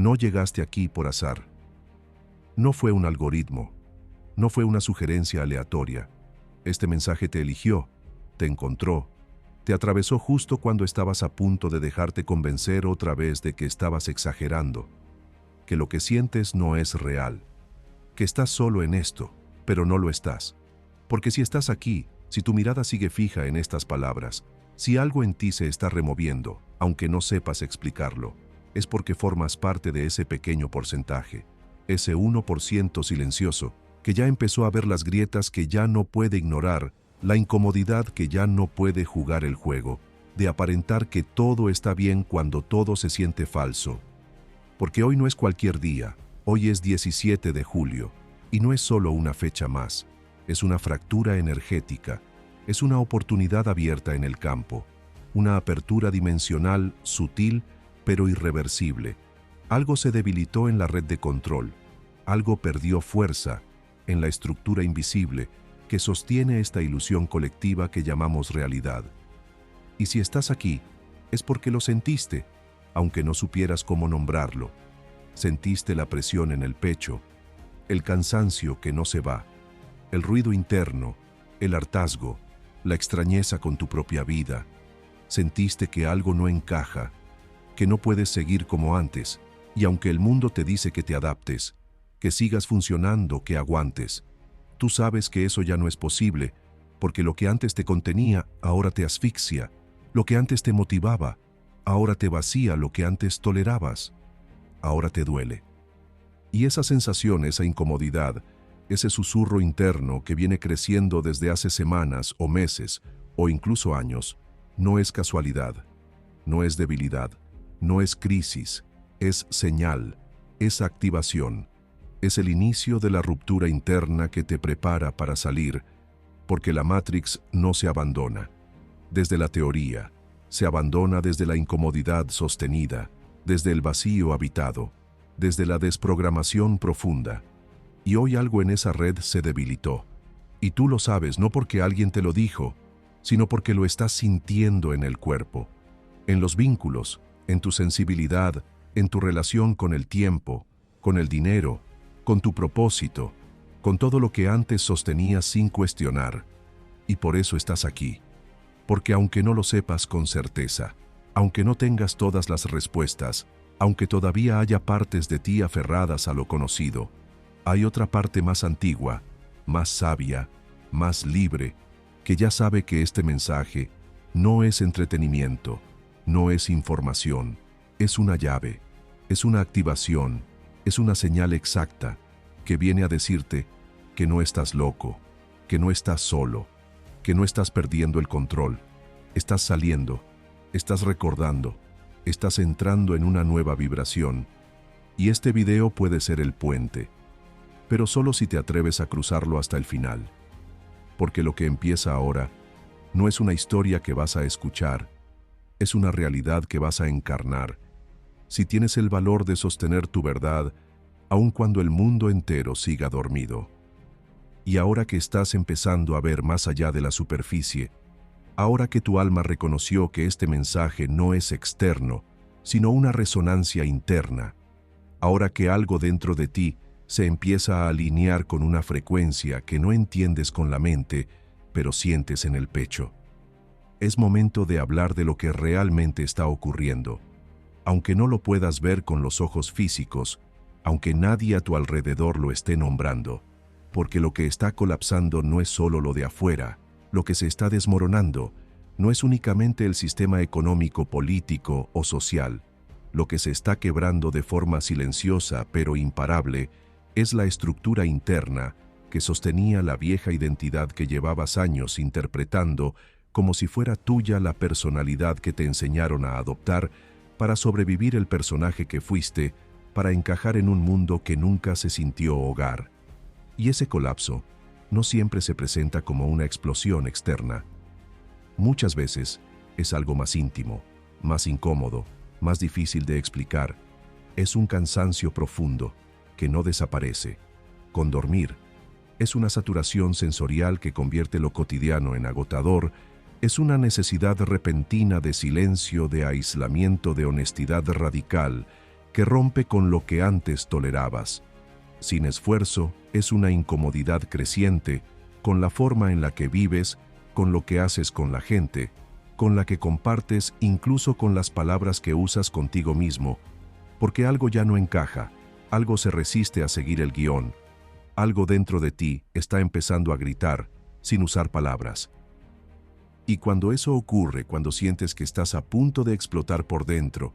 No llegaste aquí por azar. No fue un algoritmo. No fue una sugerencia aleatoria. Este mensaje te eligió, te encontró, te atravesó justo cuando estabas a punto de dejarte convencer otra vez de que estabas exagerando, que lo que sientes no es real, que estás solo en esto, pero no lo estás. Porque si estás aquí, si tu mirada sigue fija en estas palabras, si algo en ti se está removiendo, aunque no sepas explicarlo, es porque formas parte de ese pequeño porcentaje, ese 1% silencioso, que ya empezó a ver las grietas que ya no puede ignorar, la incomodidad que ya no puede jugar el juego, de aparentar que todo está bien cuando todo se siente falso. Porque hoy no es cualquier día, hoy es 17 de julio, y no es solo una fecha más, es una fractura energética, es una oportunidad abierta en el campo, una apertura dimensional sutil pero irreversible. Algo se debilitó en la red de control, algo perdió fuerza en la estructura invisible que sostiene esta ilusión colectiva que llamamos realidad. Y si estás aquí, es porque lo sentiste, aunque no supieras cómo nombrarlo. Sentiste la presión en el pecho, el cansancio que no se va, el ruido interno, el hartazgo, la extrañeza con tu propia vida. Sentiste que algo no encaja, que no puedes seguir como antes, y aunque el mundo te dice que te adaptes, que sigas funcionando, que aguantes, tú sabes que eso ya no es posible, porque lo que antes te contenía, ahora te asfixia, lo que antes te motivaba, ahora te vacía, lo que antes tolerabas, ahora te duele. Y esa sensación, esa incomodidad, ese susurro interno que viene creciendo desde hace semanas o meses o incluso años, no es casualidad, no es debilidad, no es crisis, es señal, es activación, es el inicio de la ruptura interna que te prepara para salir, porque la Matrix no se abandona. Desde la teoría, se abandona desde la incomodidad sostenida, desde el vacío habitado, desde la desprogramación profunda. Y hoy algo en esa red se debilitó. Y tú lo sabes no porque alguien te lo dijo, sino porque lo estás sintiendo en el cuerpo, en los vínculos, en tu sensibilidad, en tu relación con el tiempo, con el dinero, con tu propósito, con todo lo que antes sostenías sin cuestionar. Y por eso estás aquí. Porque aunque no lo sepas con certeza, aunque no tengas todas las respuestas, aunque todavía haya partes de ti aferradas a lo conocido, hay otra parte más antigua, más sabia, más libre, que ya sabe que este mensaje no es entretenimiento, no es información, es una llave, es una activación, es una señal exacta que viene a decirte que no estás loco, que no estás solo, que no estás perdiendo el control, estás saliendo, estás recordando, estás entrando en una nueva vibración. Y este video puede ser el puente, pero solo si te atreves a cruzarlo hasta el final. Porque lo que empieza ahora no es una historia que vas a escuchar, es una realidad que vas a encarnar. Si tienes el valor de sostener tu verdad, aun cuando el mundo entero siga dormido. Y ahora que estás empezando a ver más allá de la superficie, ahora que tu alma reconoció que este mensaje no es externo, sino una resonancia interna, ahora que algo dentro de ti se empieza a alinear con una frecuencia que no entiendes con la mente, pero sientes en el pecho. Es momento de hablar de lo que realmente está ocurriendo, aunque no lo puedas ver con los ojos físicos, aunque nadie a tu alrededor lo esté nombrando, porque lo que está colapsando no es solo lo de afuera, lo que se está desmoronando no es únicamente el sistema económico, político o social. Lo que se está quebrando de forma silenciosa pero imparable es la estructura interna que sostenía la vieja identidad que llevabas años interpretando como si fuera tuya, la personalidad que te enseñaron a adoptar para sobrevivir el personaje que fuiste, para encajar en un mundo que nunca se sintió hogar. Y ese colapso no siempre se presenta como una explosión externa. Muchas veces es algo más íntimo, más incómodo, más difícil de explicar. Es un cansancio profundo que no desaparece. Con dormir, es una saturación sensorial que convierte lo cotidiano en agotador. Es una necesidad repentina de silencio, de aislamiento, de honestidad radical, que rompe con lo que antes tolerabas. Sin esfuerzo, es una incomodidad creciente con la forma en la que vives, con lo que haces con la gente, con la que compartes, incluso con las palabras que usas contigo mismo, porque algo ya no encaja, algo se resiste a seguir el guión, algo dentro de ti está empezando a gritar, sin usar palabras. Y cuando eso ocurre, cuando sientes que estás a punto de explotar por dentro,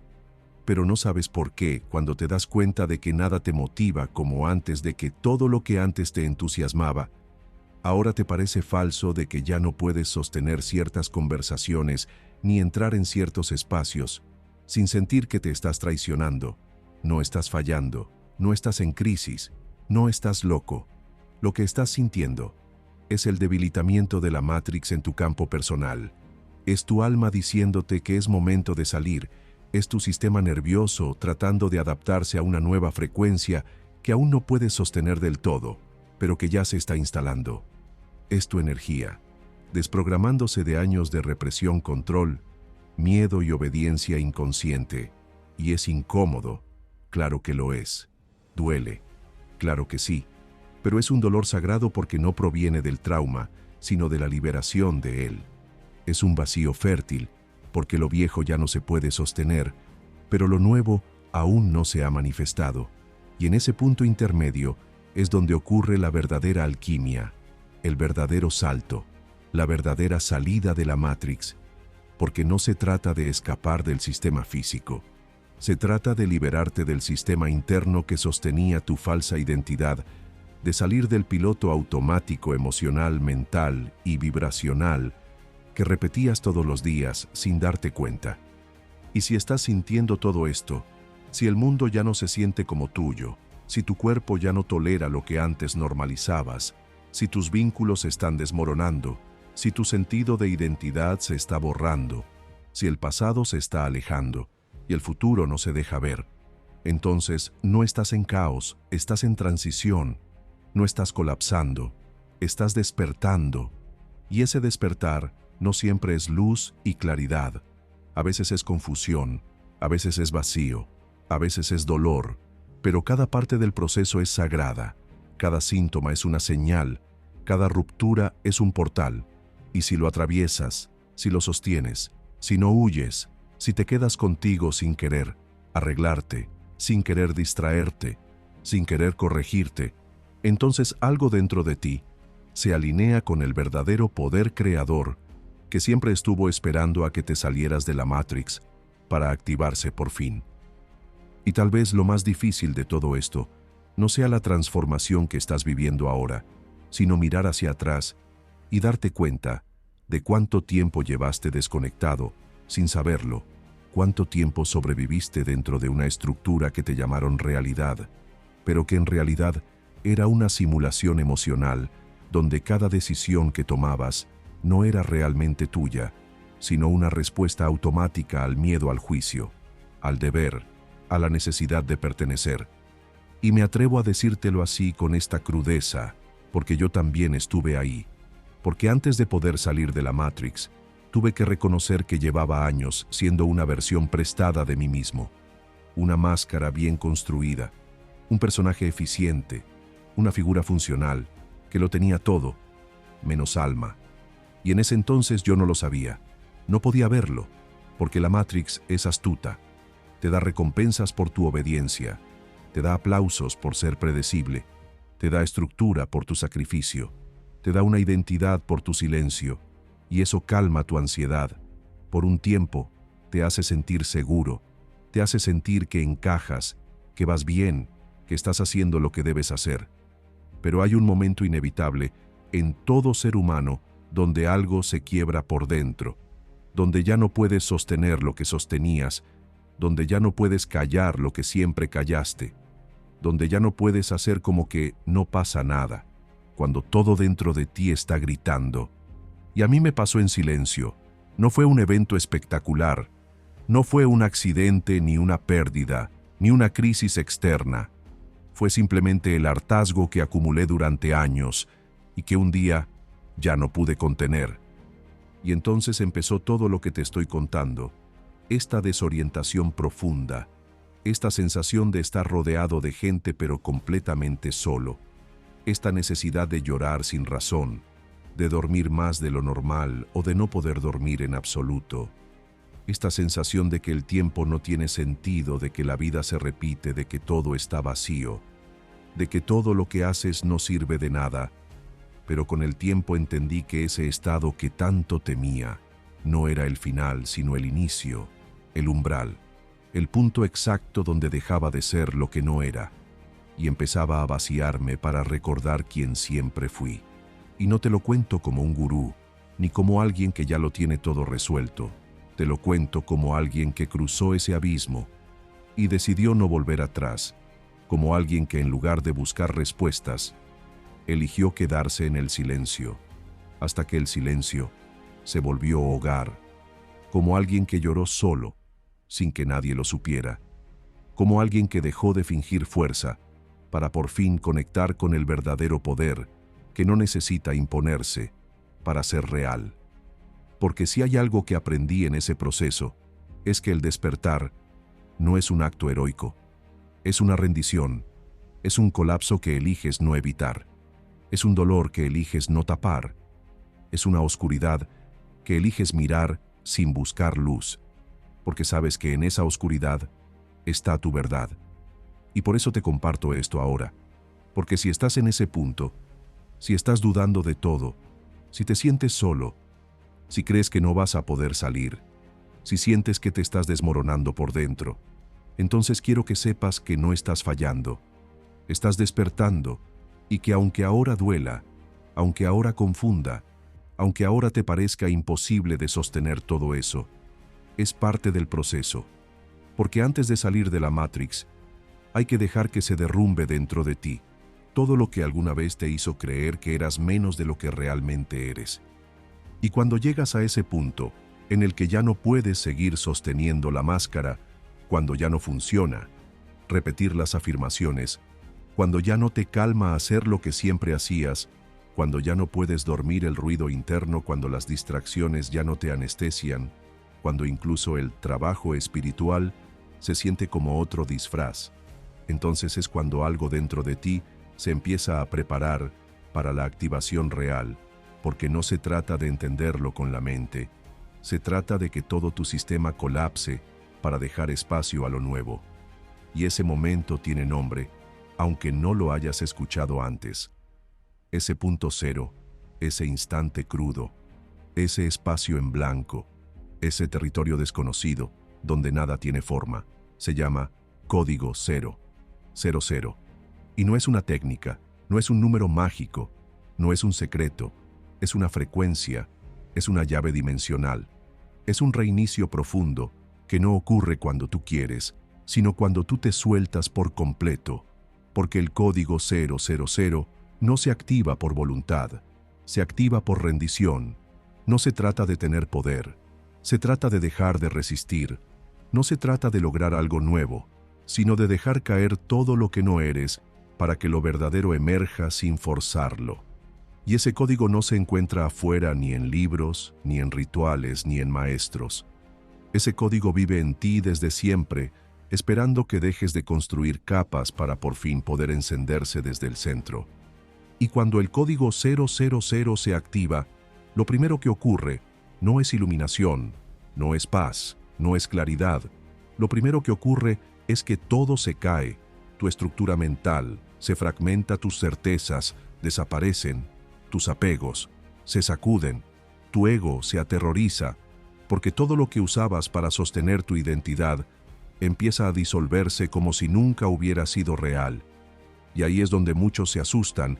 pero no sabes por qué, cuando te das cuenta de que nada te motiva como antes, de que todo lo que antes te entusiasmaba, ahora te parece falso, de que ya no puedes sostener ciertas conversaciones ni entrar en ciertos espacios, sin sentir que te estás traicionando, no estás fallando, no estás en crisis, no estás loco. Lo que estás sintiendo es el debilitamiento de la Matrix en tu campo personal. Es tu alma diciéndote que es momento de salir. Es tu sistema nervioso tratando de adaptarse a una nueva frecuencia que aún no puedes sostener del todo, pero que ya se está instalando. Es tu energía, desprogramándose de años de represión, control, miedo y obediencia inconsciente. Y es incómodo, claro que lo es. Duele, claro que sí, pero es un dolor sagrado porque no proviene del trauma, sino de la liberación de él. Es un vacío fértil, porque lo viejo ya no se puede sostener, pero lo nuevo aún no se ha manifestado. Y en ese punto intermedio es donde ocurre la verdadera alquimia, el verdadero salto, la verdadera salida de la Matrix, porque no se trata de escapar del sistema físico. Se trata de liberarte del sistema interno que sostenía tu falsa identidad, de salir del piloto automático emocional, mental y vibracional que repetías todos los días sin darte cuenta. Y si estás sintiendo todo esto, si el mundo ya no se siente como tuyo, si tu cuerpo ya no tolera lo que antes normalizabas, si tus vínculos se están desmoronando, si tu sentido de identidad se está borrando, si el pasado se está alejando y el futuro no se deja ver, entonces no estás en caos, estás en transición, no estás colapsando, estás despertando. Y ese despertar no siempre es luz y claridad. A veces es confusión, a veces es vacío, a veces es dolor, pero cada parte del proceso es sagrada. Cada síntoma es una señal, cada ruptura es un portal. Y si lo atraviesas, si lo sostienes, si no huyes, si te quedas contigo sin querer arreglarte, sin querer distraerte, sin querer corregirte, entonces algo dentro de ti se alinea con el verdadero poder creador que siempre estuvo esperando a que te salieras de la Matrix para activarse por fin. Y tal vez lo más difícil de todo esto no sea la transformación que estás viviendo ahora, sino mirar hacia atrás y darte cuenta de cuánto tiempo llevaste desconectado sin saberlo, cuánto tiempo sobreviviste dentro de una estructura que te llamaron realidad, pero que en realidad era una simulación emocional donde cada decisión que tomabas no era realmente tuya, sino una respuesta automática al miedo al juicio, al deber, a la necesidad de pertenecer. Y me atrevo a decírtelo así con esta crudeza, porque yo también estuve ahí, porque antes de poder salir de la Matrix, tuve que reconocer que llevaba años siendo una versión prestada de mí mismo, una máscara bien construida, un personaje eficiente, una figura funcional, que lo tenía todo, menos alma. Y en ese entonces yo no lo sabía, no podía verlo, porque la Matrix es astuta, te da recompensas por tu obediencia, te da aplausos por ser predecible, te da estructura por tu sacrificio, te da una identidad por tu silencio, y eso calma tu ansiedad. Por un tiempo, te hace sentir seguro, te hace sentir que encajas, que vas bien, que estás haciendo lo que debes hacer. Pero hay un momento inevitable en todo ser humano donde algo se quiebra por dentro, donde ya no puedes sostener lo que sostenías, donde ya no puedes callar lo que siempre callaste, donde ya no puedes hacer como que no pasa nada, cuando todo dentro de ti está gritando. Y a mí me pasó en silencio. No fue un evento espectacular, no fue un accidente, ni una pérdida, ni una crisis externa. Fue simplemente el hartazgo que acumulé durante años y que un día ya no pude contener. Y entonces empezó todo lo que te estoy contando, esta desorientación profunda, Esta sensación de estar rodeado de gente pero completamente solo. Esta necesidad de llorar sin razón, de dormir más de lo normal o de no poder dormir en absoluto. Esta sensación de que el tiempo no tiene sentido, de que la vida se repite, de que todo está vacío, de que todo lo que haces no sirve de nada. Pero con el tiempo entendí que ese estado que tanto temía no era el final, sino el inicio, el umbral, el punto exacto donde dejaba de ser lo que no era, y empezaba a vaciarme para recordar quién siempre fui. Y no te lo cuento como un gurú, ni como alguien que ya lo tiene todo resuelto. Te lo cuento como alguien que cruzó ese abismo y decidió no volver atrás, como alguien que en lugar de buscar respuestas, eligió quedarse en el silencio, hasta que el silencio se volvió hogar, como alguien que lloró solo, sin que nadie lo supiera, como alguien que dejó de fingir fuerza para por fin conectar con el verdadero poder que no necesita imponerse para ser real. Porque si hay algo que aprendí en ese proceso, es que el despertar no es un acto heroico, es una rendición, es un colapso que eliges no evitar, es un dolor que eliges no tapar, es una oscuridad que eliges mirar sin buscar luz, porque sabes que en esa oscuridad está tu verdad. Y por eso te comparto esto ahora, porque si estás en ese punto, si estás dudando de todo, si te sientes solo, si crees que no vas a poder salir, si sientes que te estás desmoronando por dentro, entonces quiero que sepas que no estás fallando, estás despertando y que aunque ahora duela, aunque ahora confunda, aunque ahora te parezca imposible de sostener todo eso, es parte del proceso. Porque antes de salir de la Matrix, hay que dejar que se derrumbe dentro de ti todo lo que alguna vez te hizo creer que eras menos de lo que realmente eres. Y cuando llegas a ese punto en el que ya no puedes seguir sosteniendo la máscara, cuando ya no funciona repetir las afirmaciones, cuando ya no te calma hacer lo que siempre hacías, cuando ya no puedes dormir el ruido interno, cuando las distracciones ya no te anestesian, cuando incluso el trabajo espiritual se siente como otro disfraz, entonces es cuando algo dentro de ti se empieza a preparar para la activación real, porque no se trata de entenderlo con la mente, se trata de que todo tu sistema colapse para dejar espacio a lo nuevo. Y ese momento tiene nombre, aunque no lo hayas escuchado antes. Ese punto cero, ese instante crudo, ese espacio en blanco, ese territorio desconocido, donde nada tiene forma, se llama código cero, 00. Y no es una técnica, no es un número mágico, no es un secreto, es una frecuencia, es una llave dimensional, es un reinicio profundo que no ocurre cuando tú quieres, sino cuando tú te sueltas por completo, porque el código 000 no se activa por voluntad, se activa por rendición. No se trata de tener poder, se trata de dejar de resistir, no se trata de lograr algo nuevo, sino de dejar caer todo lo que no eres para que lo verdadero emerja sin forzarlo. Y ese código no se encuentra afuera ni en libros, ni en rituales, ni en maestros. Ese código vive en ti desde siempre, esperando que dejes de construir capas para por fin poder encenderse desde el centro. Y cuando el código 000 se activa, lo primero que ocurre no es iluminación, no es paz, no es claridad. Lo primero que ocurre es que todo se cae, tu estructura mental, se fragmenta, tus certezas desaparecen, tus apegos se sacuden, tu ego se aterroriza, porque todo lo que usabas para sostener tu identidad empieza a disolverse como si nunca hubiera sido real. Y ahí es donde muchos se asustan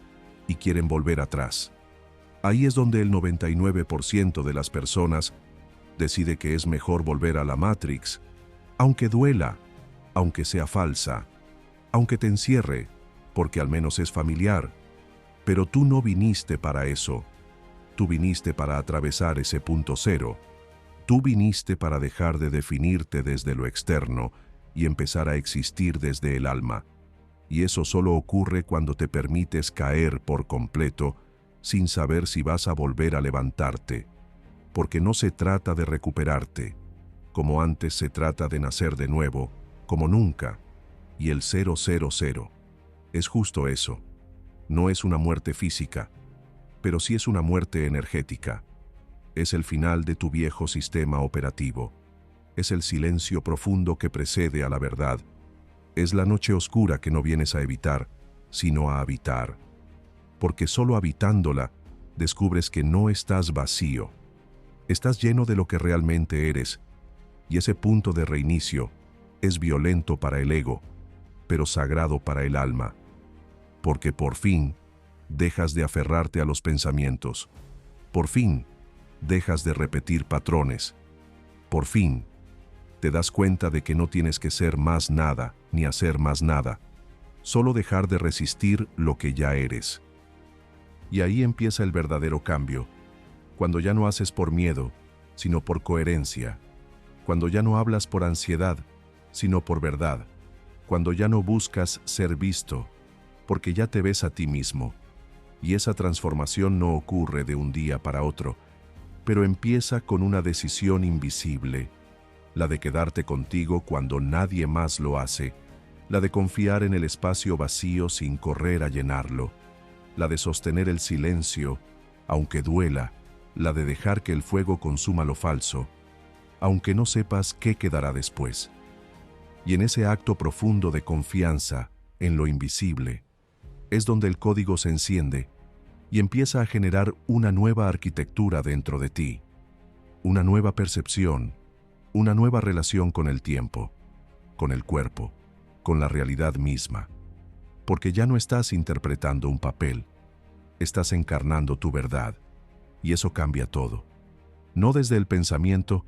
y quieren volver atrás. Ahí es donde el 99% de las personas decide que es mejor volver a la Matrix, aunque duela, aunque sea falsa, aunque te encierre, porque al menos es familiar. Pero tú no viniste para eso. Tú viniste para atravesar ese punto cero. Tú viniste para dejar de definirte desde lo externo y empezar a existir desde el alma. Y eso solo ocurre cuando te permites caer por completo sin saber si vas a volver a levantarte. Porque no se trata de recuperarte, como antes se trata de nacer de nuevo, como nunca, y el 000 es justo eso. No es una muerte física, pero sí es una muerte energética. Es el final de tu viejo sistema operativo. Es el silencio profundo que precede a la verdad. Es la noche oscura que no vienes a evitar, sino a habitar. Porque solo habitándola, descubres que no estás vacío. Estás lleno de lo que realmente eres, y ese punto de reinicio es violento para el ego, pero sagrado para el alma. Porque por fin dejas de aferrarte a los pensamientos. Por fin dejas de repetir patrones. Por fin te das cuenta de que no tienes que ser más nada ni hacer más nada, solo dejar de resistir lo que ya eres. Y ahí empieza el verdadero cambio, cuando ya no haces por miedo, sino por coherencia, cuando ya no hablas por ansiedad, sino por verdad, cuando ya no buscas ser visto, porque ya te ves a ti mismo. Y esa transformación no ocurre de un día para otro, pero empieza con una decisión invisible, la de quedarte contigo cuando nadie más lo hace, la de confiar en el espacio vacío sin correr a llenarlo, la de sostener el silencio, aunque duela, la de dejar que el fuego consuma lo falso, aunque no sepas qué quedará después. Y en ese acto profundo de confianza en lo invisible, es donde el código se enciende y empieza a generar una nueva arquitectura dentro de ti, una nueva percepción, una nueva relación con el tiempo, con el cuerpo, con la realidad misma. Porque ya no estás interpretando un papel, estás encarnando tu verdad, y eso cambia todo. No desde el pensamiento,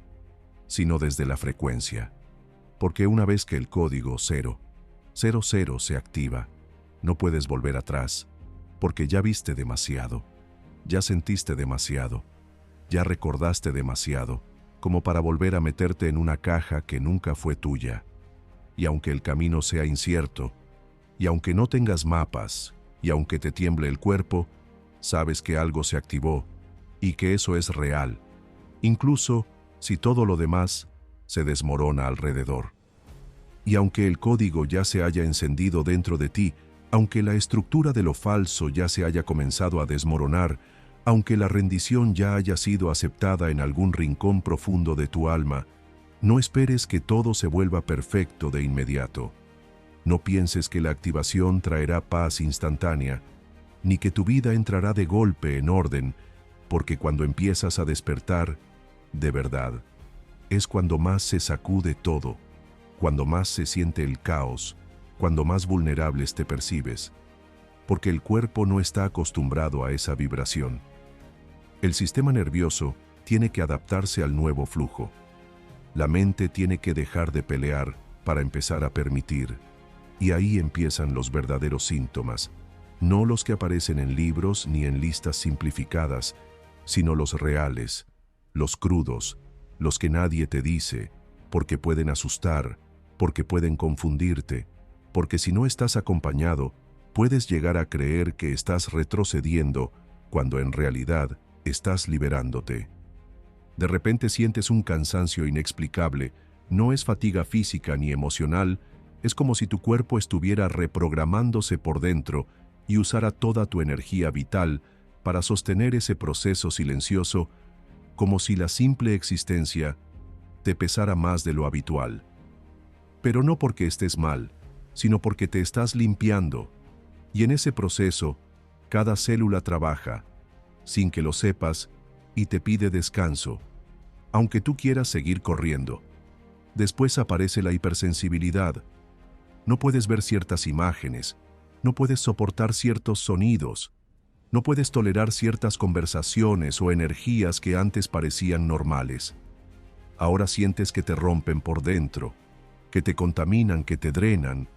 sino desde la frecuencia. Porque una vez que el código 000 se activa, no puedes volver atrás, porque ya viste demasiado, ya sentiste demasiado, ya recordaste demasiado, como para volver a meterte en una caja que nunca fue tuya. Y aunque el camino sea incierto, y aunque no tengas mapas, y aunque te tiemble el cuerpo, sabes que algo se activó, y que eso es real, incluso si todo lo demás se desmorona alrededor. Y aunque el código ya se haya encendido dentro de ti, aunque la estructura de lo falso ya se haya comenzado a desmoronar, aunque la rendición ya haya sido aceptada en algún rincón profundo de tu alma, no esperes que todo se vuelva perfecto de inmediato. No pienses que la activación traerá paz instantánea, ni que tu vida entrará de golpe en orden, porque cuando empiezas a despertar, de verdad, es cuando más se sacude todo, cuando más se siente el caos, cuando más vulnerables te percibes, porque el cuerpo no está acostumbrado a esa vibración. El sistema nervioso tiene que adaptarse al nuevo flujo. La mente tiene que dejar de pelear para empezar a permitir. Y ahí empiezan los verdaderos síntomas, no los que aparecen en libros ni en listas simplificadas, sino los reales, los crudos, los que nadie te dice, porque pueden asustar, porque pueden confundirte, porque si no estás acompañado, puedes llegar a creer que estás retrocediendo cuando en realidad estás liberándote. De repente sientes un cansancio inexplicable, no es fatiga física ni emocional, es como si tu cuerpo estuviera reprogramándose por dentro y usara toda tu energía vital para sostener ese proceso silencioso, como si la simple existencia te pesara más de lo habitual. Pero no porque estés mal, sino porque te estás limpiando, y en ese proceso, cada célula trabaja, sin que lo sepas, y te pide descanso, aunque tú quieras seguir corriendo. Después aparece la hipersensibilidad. No puedes ver ciertas imágenes, no puedes soportar ciertos sonidos, no puedes tolerar ciertas conversaciones o energías que antes parecían normales. Ahora sientes que te rompen por dentro, que te contaminan, que te drenan,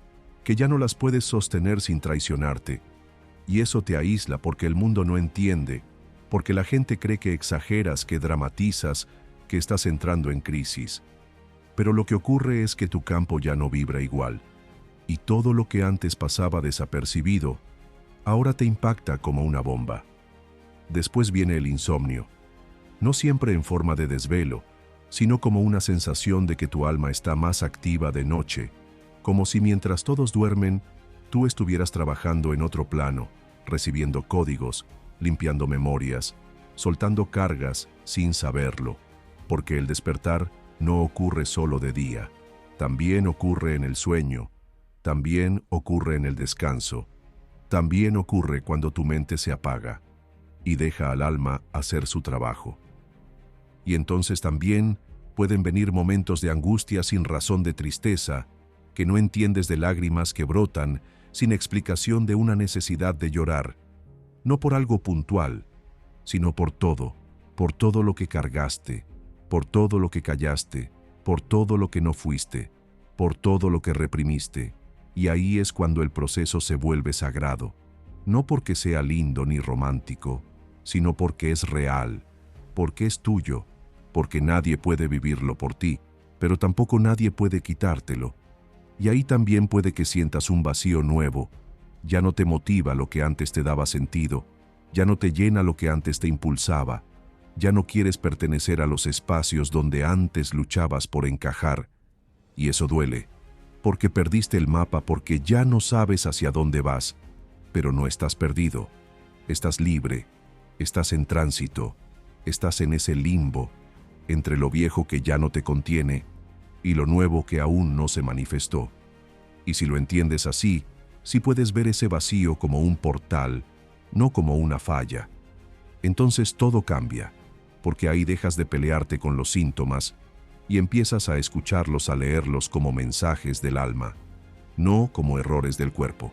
que ya no las puedes sostener sin traicionarte. Y eso te aísla porque el mundo no entiende, porque la gente cree que exageras, que dramatizas, que estás entrando en crisis. Pero lo que ocurre es que tu campo ya no vibra igual, y todo lo que antes pasaba desapercibido, ahora te impacta como una bomba. Después viene el insomnio, no siempre en forma de desvelo, sino como una sensación de que tu alma está más activa de noche, como si mientras todos duermen, tú estuvieras trabajando en otro plano, recibiendo códigos, limpiando memorias, soltando cargas sin saberlo, porque el despertar no ocurre solo de día, también ocurre en el sueño, también ocurre en el descanso, también ocurre cuando tu mente se apaga y deja al alma hacer su trabajo. Y entonces también pueden venir momentos de angustia sin razón, de tristeza, que no entiendes, de lágrimas que brotan sin explicación, de una necesidad de llorar, no por algo puntual, sino por todo lo que cargaste, por todo lo que callaste, por todo lo que no fuiste, por todo lo que reprimiste. Y ahí es cuando el proceso se vuelve sagrado, no porque sea lindo ni romántico, sino porque es real, porque es tuyo, porque nadie puede vivirlo por ti, pero tampoco nadie puede quitártelo. Y ahí también puede que sientas un vacío nuevo. Ya no te motiva lo que antes te daba sentido, ya no te llena lo que antes te impulsaba, ya no quieres pertenecer a los espacios donde antes luchabas por encajar. Y eso duele, porque perdiste el mapa, porque ya no sabes hacia dónde vas, pero no estás perdido, estás libre, estás en tránsito, estás en ese limbo, entre lo viejo que ya no te contiene y lo nuevo que aún no se manifestó. Y si lo entiendes así, si puedes ver ese vacío como un portal, no como una falla, entonces todo cambia, porque ahí dejas de pelearte con los síntomas y empiezas a escucharlos, a leerlos como mensajes del alma, no como errores del cuerpo.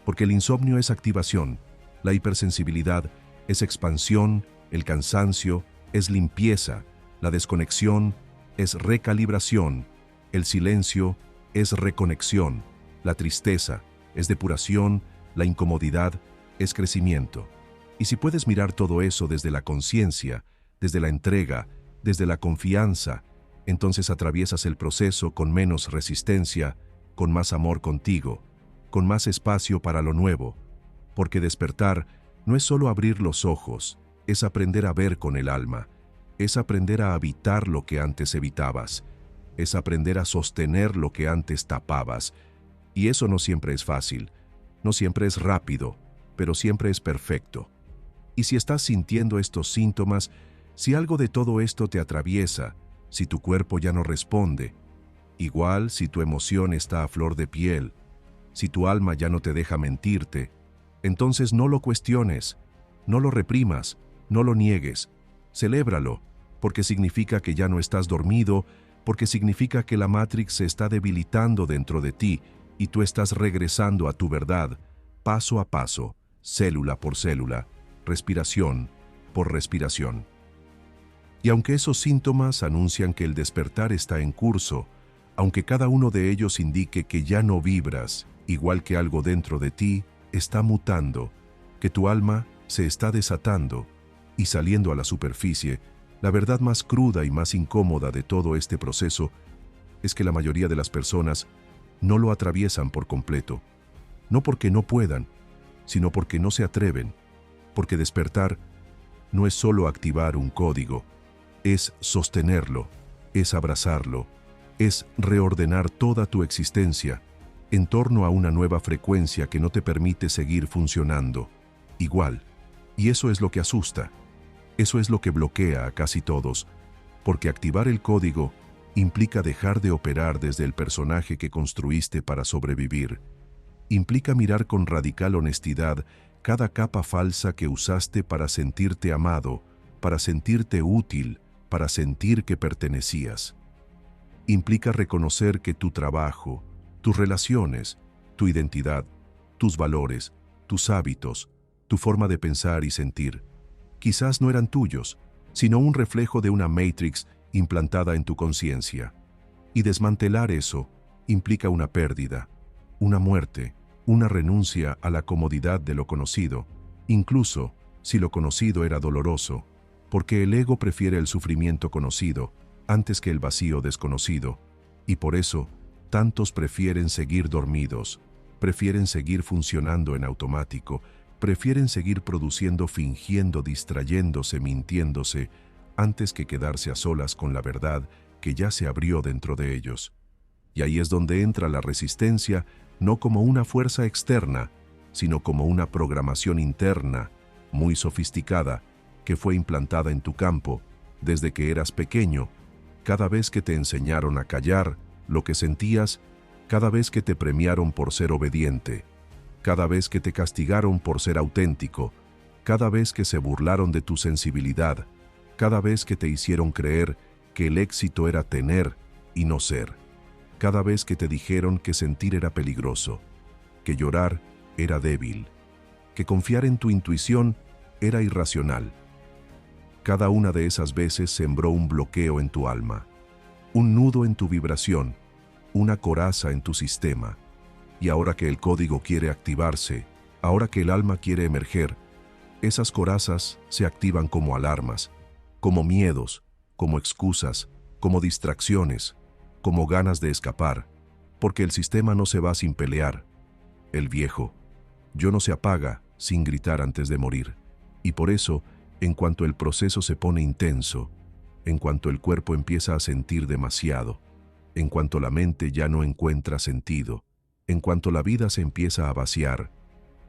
Porque el insomnio es activación, la hipersensibilidad es expansión, el cansancio es limpieza, la desconexión es recalibración, el silencio es reconexión, la tristeza es depuración, la incomodidad es crecimiento. Y si puedes mirar todo eso desde la conciencia, desde la entrega, desde la confianza, entonces atraviesas el proceso con menos resistencia, con más amor contigo, con más espacio para lo nuevo, porque despertar no es solo abrir los ojos, es aprender a ver con el alma, es aprender a habitar lo que antes evitabas, es aprender a sostener lo que antes tapabas. Y eso no siempre es fácil, no siempre es rápido, pero siempre es perfecto. Y si estás sintiendo estos síntomas, si algo de todo esto te atraviesa, si tu cuerpo ya no responde, igual si tu emoción está a flor de piel, si tu alma ya no te deja mentirte, entonces no lo cuestiones, no lo reprimas, no lo niegues, celébralo, porque significa que ya no estás dormido, porque significa que la Matrix se está debilitando dentro de ti y tú estás regresando a tu verdad, paso a paso, célula por célula, respiración por respiración. Y aunque esos síntomas anuncian que el despertar está en curso, aunque cada uno de ellos indique que ya no vibras, igual que algo dentro de ti está mutando, que tu alma se está desatando y saliendo a la superficie, la verdad más cruda y más incómoda de todo este proceso es que la mayoría de las personas no lo atraviesan por completo, no porque no puedan, sino porque no se atreven, porque despertar no es solo activar un código, es sostenerlo, es abrazarlo, es reordenar toda tu existencia en torno a una nueva frecuencia que no te permite seguir funcionando igual. Y eso es lo que asusta, eso es lo que bloquea a casi todos, porque activar el código implica dejar de operar desde el personaje que construiste para sobrevivir, implica mirar con radical honestidad cada capa falsa que usaste para sentirte amado, para sentirte útil, para sentir que pertenecías. Implica reconocer que tu trabajo, tus relaciones, tu identidad, tus valores, tus hábitos, tu forma de pensar y sentir, quizás no eran tuyos, sino un reflejo de una Matrix implantada en tu conciencia. Y desmantelar eso implica una pérdida, una muerte, una renuncia a la comodidad de lo conocido, incluso si lo conocido era doloroso, porque el ego prefiere el sufrimiento conocido antes que el vacío desconocido, y por eso tantos prefieren seguir dormidos, prefieren seguir funcionando en automático, prefieren seguir produciendo, fingiendo, distrayéndose, mintiéndose, antes que quedarse a solas con la verdad que ya se abrió dentro de ellos. Y ahí es donde entra la resistencia, no como una fuerza externa, sino como una programación interna, muy sofisticada, que fue implantada en tu campo desde que eras pequeño, cada vez que te enseñaron a callar lo que sentías, cada vez que te premiaron por ser obediente, cada vez que te castigaron por ser auténtico, cada vez que se burlaron de tu sensibilidad, cada vez que te hicieron creer que el éxito era tener y no ser, cada vez que te dijeron que sentir era peligroso, que llorar era débil, que confiar en tu intuición era irracional. Cada una de esas veces sembró un bloqueo en tu alma, un nudo en tu vibración, una coraza en tu sistema. Y ahora que el código quiere activarse, ahora que el alma quiere emerger, esas corazas se activan como alarmas, como miedos, como excusas, como distracciones, como ganas de escapar, porque el sistema no se va sin pelear. El viejo yo no se apaga sin gritar antes de morir. Y por eso, en cuanto el proceso se pone intenso, en cuanto el cuerpo empieza a sentir demasiado, en cuanto la mente ya no encuentra sentido, en cuanto la vida se empieza a vaciar,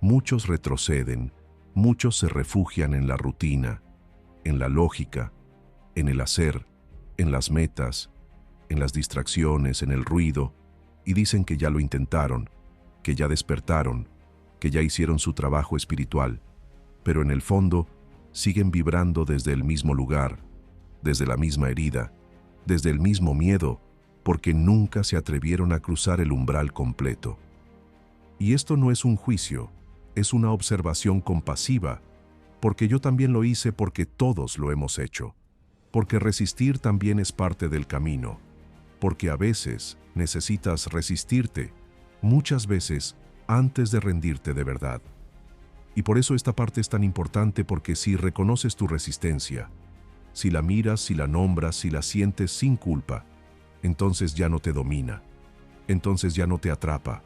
muchos retroceden, muchos se refugian en la rutina, en la lógica, en el hacer, en las metas, en las distracciones, en el ruido, y dicen que ya lo intentaron, que ya despertaron, que ya hicieron su trabajo espiritual, pero en el fondo siguen vibrando desde el mismo lugar, desde la misma herida, desde el mismo miedo, porque nunca se atrevieron a cruzar el umbral completo. Y esto no es un juicio, es una observación compasiva, porque yo también lo hice, porque todos lo hemos hecho, porque resistir también es parte del camino, porque a veces necesitas resistirte, muchas veces antes de rendirte de verdad. Y por eso esta parte es tan importante, porque si reconoces tu resistencia, si la miras, si la nombras, si la sientes sin culpa, entonces ya no te domina, entonces ya no te atrapa,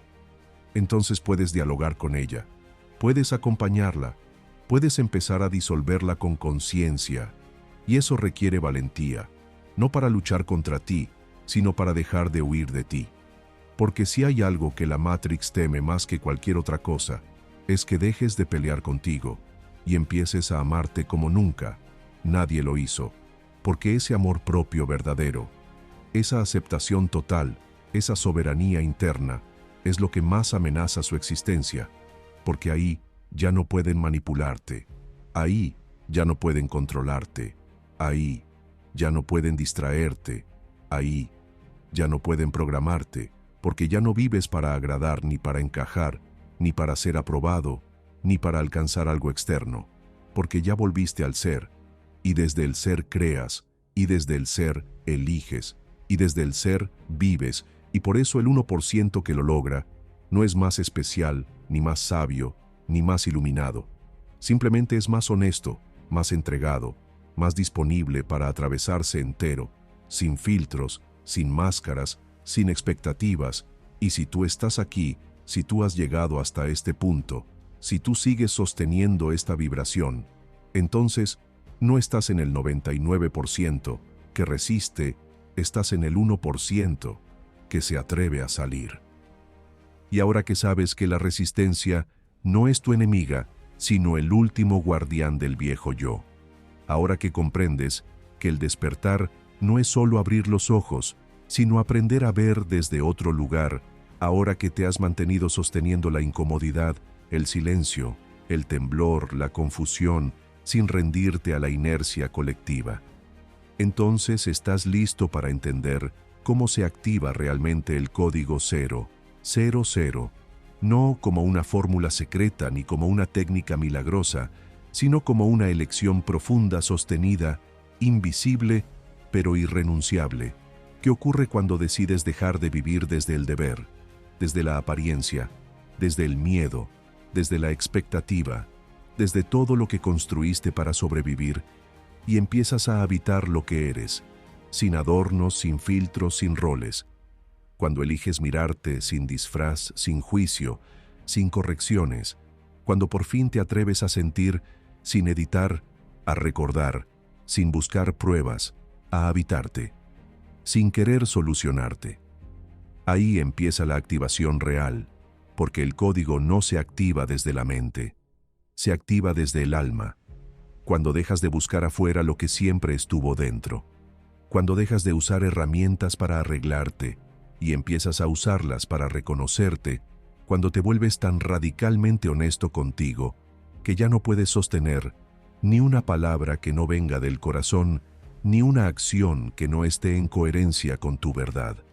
entonces puedes dialogar con ella, puedes acompañarla, puedes empezar a disolverla con conciencia, y eso requiere valentía, no para luchar contra ti, sino para dejar de huir de ti. Porque si hay algo que la Matrix teme más que cualquier otra cosa, es que dejes de pelear contigo y empieces a amarte como nunca nadie lo hizo, porque ese amor propio verdadero, esa aceptación total, esa soberanía interna, es lo que más amenaza su existencia, porque ahí ya no pueden manipularte, ahí ya no pueden controlarte, ahí ya no pueden distraerte, ahí ya no pueden programarte, porque ya no vives para agradar, ni para encajar, ni para ser aprobado, ni para alcanzar algo externo, porque ya volviste al ser, y desde el ser creas, y desde el ser eliges, y desde el ser vives, y por eso el 1% que lo logra no es más especial, ni más sabio, ni más iluminado. Simplemente es más honesto, más entregado, más disponible para atravesarse entero, sin filtros, sin máscaras, sin expectativas. Y si tú estás aquí, si tú has llegado hasta este punto, si tú sigues sosteniendo esta vibración, entonces no estás en el 99% que resiste, estás en el 1% que se atreve a salir. Y ahora que sabes que la resistencia no es tu enemiga, sino el último guardián del viejo yo, ahora que comprendes que el despertar no es solo abrir los ojos, sino aprender a ver desde otro lugar, ahora que te has mantenido sosteniendo la incomodidad, el silencio, el temblor, la confusión, sin rendirte a la inercia colectiva. Entonces estás listo para entender cómo se activa realmente el código 000, no como una fórmula secreta ni como una técnica milagrosa, sino como una elección profunda, sostenida, invisible, pero irrenunciable, que ocurre cuando decides dejar de vivir desde el deber, desde la apariencia, desde el miedo, desde la expectativa, desde todo lo que construiste para sobrevivir, y empiezas a habitar lo que eres, sin adornos, sin filtros, sin roles. Cuando eliges mirarte sin disfraz, sin juicio, sin correcciones, cuando por fin te atreves a sentir, sin editar, a recordar, sin buscar pruebas, a habitarte, sin querer solucionarte. Ahí empieza la activación real, porque el código no se activa desde la mente, se activa desde el alma, cuando dejas de buscar afuera lo que siempre estuvo dentro, cuando dejas de usar herramientas para arreglarte y empiezas a usarlas para reconocerte, cuando te vuelves tan radicalmente honesto contigo que ya no puedes sostener ni una palabra que no venga del corazón, ni una acción que no esté en coherencia con tu verdad.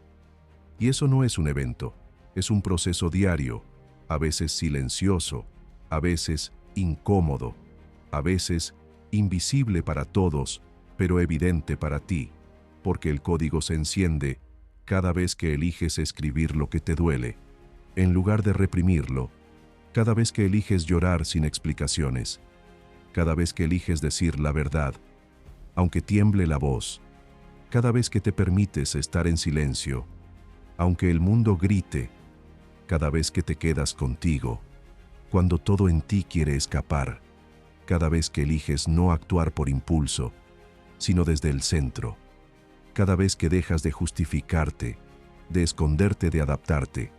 Y eso no es un evento, es un proceso diario, a veces silencioso, a veces incómodo, a veces invisible para todos, pero evidente para ti, porque el código se enciende cada vez que eliges escribir lo que te duele, en lugar de reprimirlo, cada vez que eliges llorar sin explicaciones, cada vez que eliges decir la verdad, aunque tiemble la voz, cada vez que te permites estar en silencio, aunque el mundo grite, cada vez que te quedas contigo, cuando todo en ti quiere escapar, cada vez que eliges no actuar por impulso, sino desde el centro, cada vez que dejas de justificarte, de esconderte, de adaptarte,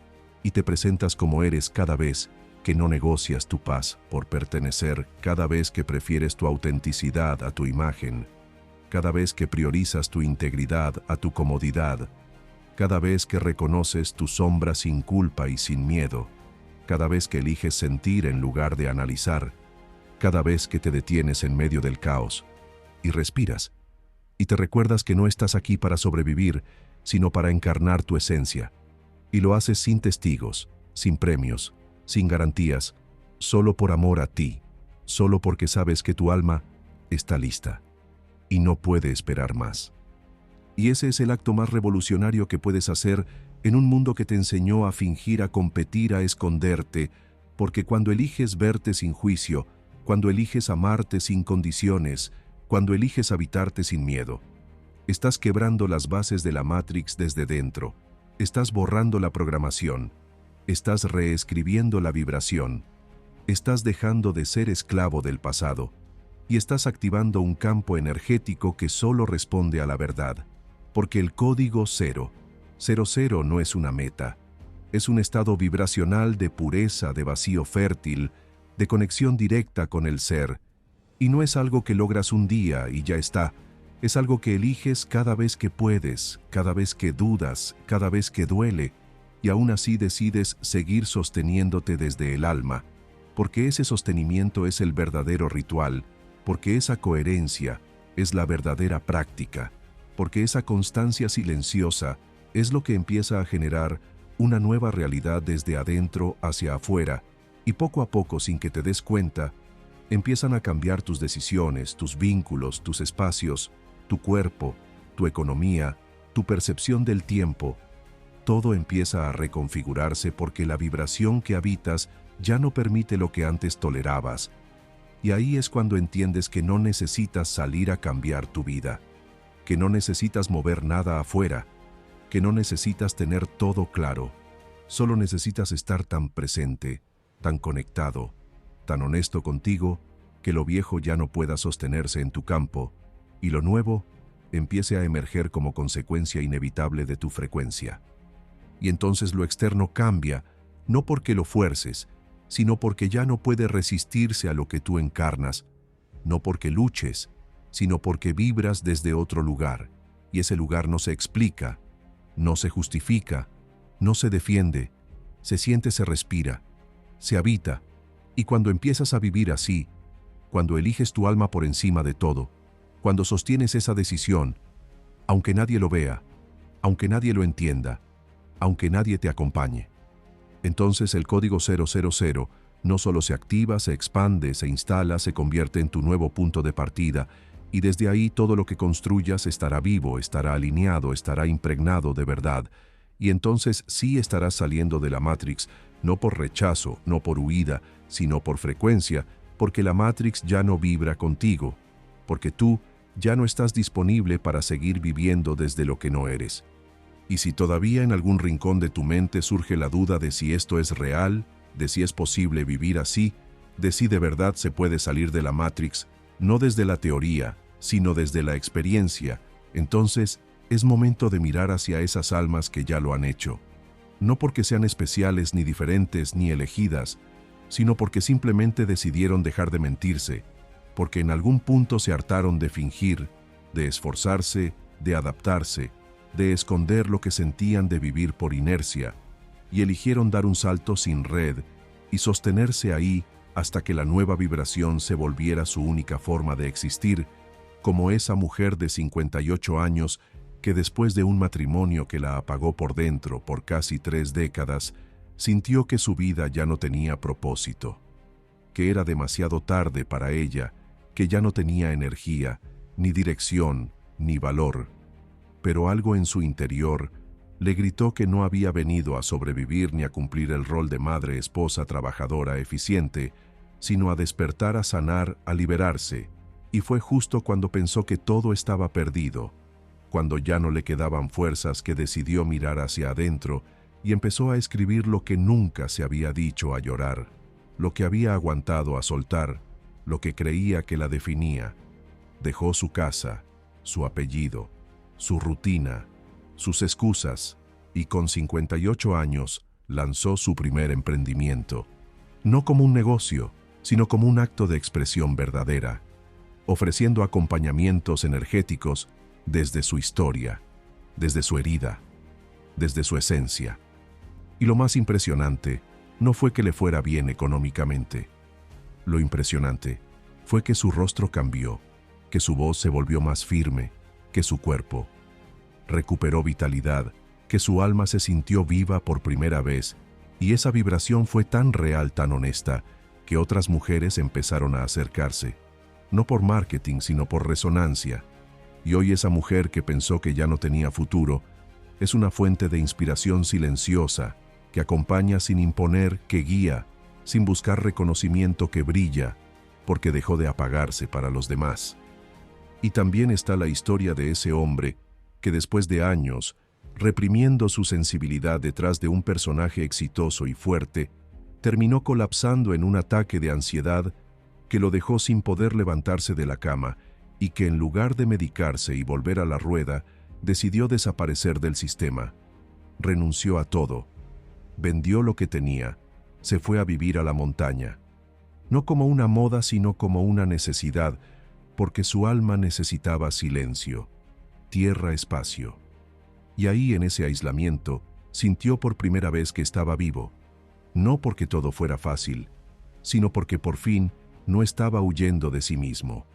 y te presentas como eres cada vez que no negocias tu paz por pertenecer, cada vez que prefieres tu autenticidad a tu imagen, cada vez que priorizas tu integridad a tu comodidad, cada vez que reconoces tu sombra sin culpa y sin miedo, cada vez que eliges sentir en lugar de analizar, cada vez que te detienes en medio del caos y respiras, y te recuerdas que no estás aquí para sobrevivir, sino para encarnar tu esencia, y lo haces sin testigos, sin premios, sin garantías, solo por amor a ti, solo porque sabes que tu alma está lista y no puede esperar más. Y ese es el acto más revolucionario que puedes hacer en un mundo que te enseñó a fingir, a competir, a esconderte, porque cuando eliges verte sin juicio, cuando eliges amarte sin condiciones, cuando eliges habitarte sin miedo, estás quebrando las bases de la Matrix desde dentro, estás borrando la programación, estás reescribiendo la vibración, estás dejando de ser esclavo del pasado y estás activando un campo energético que solo responde a la verdad, porque el código 000 no es una meta, es un estado vibracional de pureza, de vacío fértil, de conexión directa con el ser, y no es algo que logras un día y ya está, es algo que eliges cada vez que puedes, cada vez que dudas, cada vez que duele, y aún así decides seguir sosteniéndote desde el alma, porque ese sostenimiento es el verdadero ritual, porque esa coherencia es la verdadera práctica, porque esa constancia silenciosa es lo que empieza a generar una nueva realidad desde adentro hacia afuera, y poco a poco, sin que te des cuenta, empiezan a cambiar tus decisiones, tus vínculos, tus espacios, tu cuerpo, tu economía, tu percepción del tiempo. Todo empieza a reconfigurarse porque la vibración que habitas ya no permite lo que antes tolerabas. Y ahí es cuando entiendes que no necesitas salir a cambiar tu vida, que no necesitas mover nada afuera, que no necesitas tener todo claro, solo necesitas estar tan presente, tan conectado, tan honesto contigo, que lo viejo ya no pueda sostenerse en tu campo, y lo nuevo empiece a emerger como consecuencia inevitable de tu frecuencia. Y entonces lo externo cambia, no porque lo fuerces, sino porque ya no puede resistirse a lo que tú encarnas, no porque luches, sino porque vibras desde otro lugar, y ese lugar no se explica, no se justifica, no se defiende, se siente, se respira, se habita, y cuando empiezas a vivir así, cuando eliges tu alma por encima de todo, cuando sostienes esa decisión, aunque nadie lo vea, aunque nadie lo entienda, aunque nadie te acompañe, entonces el código 000 no solo se activa, se expande, se instala, se convierte en tu nuevo punto de partida, y desde ahí todo lo que construyas estará vivo, estará alineado, estará impregnado de verdad, y entonces sí estarás saliendo de la Matrix, no por rechazo, no por huida, sino por frecuencia, porque la Matrix ya no vibra contigo, porque tú ya no estás disponible para seguir viviendo desde lo que no eres. Y si todavía en algún rincón de tu mente surge la duda de si esto es real, de si es posible vivir así, de si de verdad se puede salir de la Matrix, no desde la teoría, sino desde la experiencia, entonces es momento de mirar hacia esas almas que ya lo han hecho, no porque sean especiales ni diferentes ni elegidas, sino porque simplemente decidieron dejar de mentirse, porque en algún punto se hartaron de fingir, de esforzarse, de adaptarse, de esconder lo que sentían, de vivir por inercia, y eligieron dar un salto sin red y sostenerse ahí hasta que la nueva vibración se volviera su única forma de existir, como esa mujer de 58 años que después de un matrimonio que la apagó por dentro por casi 3 décadas, sintió que su vida ya no tenía propósito, que era demasiado tarde para ella, que ya no tenía energía, ni dirección, ni valor. Pero algo en su interior le gritó que no había venido a sobrevivir ni a cumplir el rol de madre, esposa, trabajadora, eficiente, sino a despertar, a sanar, a liberarse. Y fue justo cuando pensó que todo estaba perdido, cuando ya no le quedaban fuerzas, que decidió mirar hacia adentro y empezó a escribir lo que nunca se había dicho, a llorar, lo que había aguantado, a soltar, lo que creía que la definía. Dejó su casa, su apellido, su rutina, sus excusas, y con 58 años lanzó su primer emprendimiento, no como un negocio, sino como un acto de expresión verdadera, ofreciendo acompañamientos energéticos desde su historia, desde su herida, desde su esencia. Y lo más impresionante no fue que le fuera bien económicamente. Lo impresionante fue que su rostro cambió, que su voz se volvió más firme, que su cuerpo recuperó vitalidad, que su alma se sintió viva por primera vez, y esa vibración fue tan real, tan honesta, que otras mujeres empezaron a acercarse, no por marketing, sino por resonancia. Y hoy esa mujer que pensó que ya no tenía futuro, es una fuente de inspiración silenciosa, que acompaña sin imponer, que guía, sin buscar reconocimiento, que brilla, porque dejó de apagarse para los demás. Y también está la historia de ese hombre que después de años, reprimiendo su sensibilidad detrás de un personaje exitoso y fuerte, terminó colapsando en un ataque de ansiedad que lo dejó sin poder levantarse de la cama, y que en lugar de medicarse y volver a la rueda, decidió desaparecer del sistema. Renunció a todo, vendió lo que tenía, se fue a vivir a la montaña, no como una moda, sino como una necesidad, porque su alma necesitaba silencio, tierra, espacio. Y ahí, en ese aislamiento, sintió por primera vez que estaba vivo, no porque todo fuera fácil, sino porque por fin no estaba huyendo de sí mismo.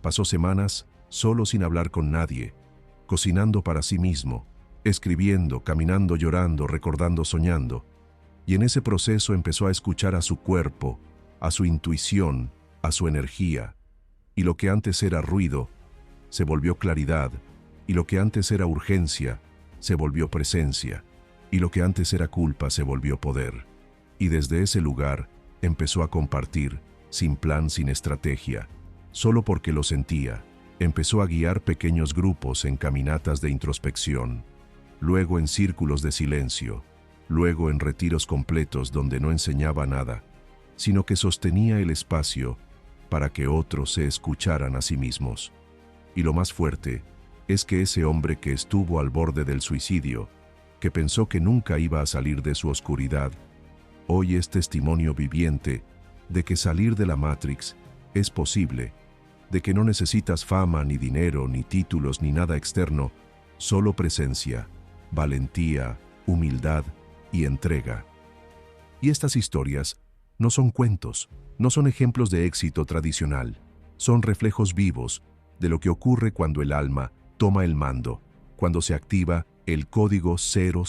Pasó semanas solo, sin hablar con nadie, cocinando para sí mismo, escribiendo, caminando, llorando, recordando, soñando. Y en ese proceso empezó a escuchar a su cuerpo, a su intuición, a su energía. Y lo que antes era ruido, se volvió claridad. Y lo que antes era urgencia, se volvió presencia. Y lo que antes era culpa, se volvió poder. Y desde ese lugar empezó a compartir, sin plan, sin estrategia, solo porque lo sentía. Empezó a guiar pequeños grupos en caminatas de introspección, luego en círculos de silencio, luego en retiros completos donde no enseñaba nada, sino que sostenía el espacio para que otros se escucharan a sí mismos. Y lo más fuerte es que ese hombre que estuvo al borde del suicidio, que pensó que nunca iba a salir de su oscuridad, hoy es testimonio viviente de que salir de la Matrix es posible, de que no necesitas fama, ni dinero, ni títulos, ni nada externo, solo presencia, valentía, humildad y entrega. Y estas historias no son cuentos, no son ejemplos de éxito tradicional, son reflejos vivos de lo que ocurre cuando el alma toma el mando, cuando se activa el código 000,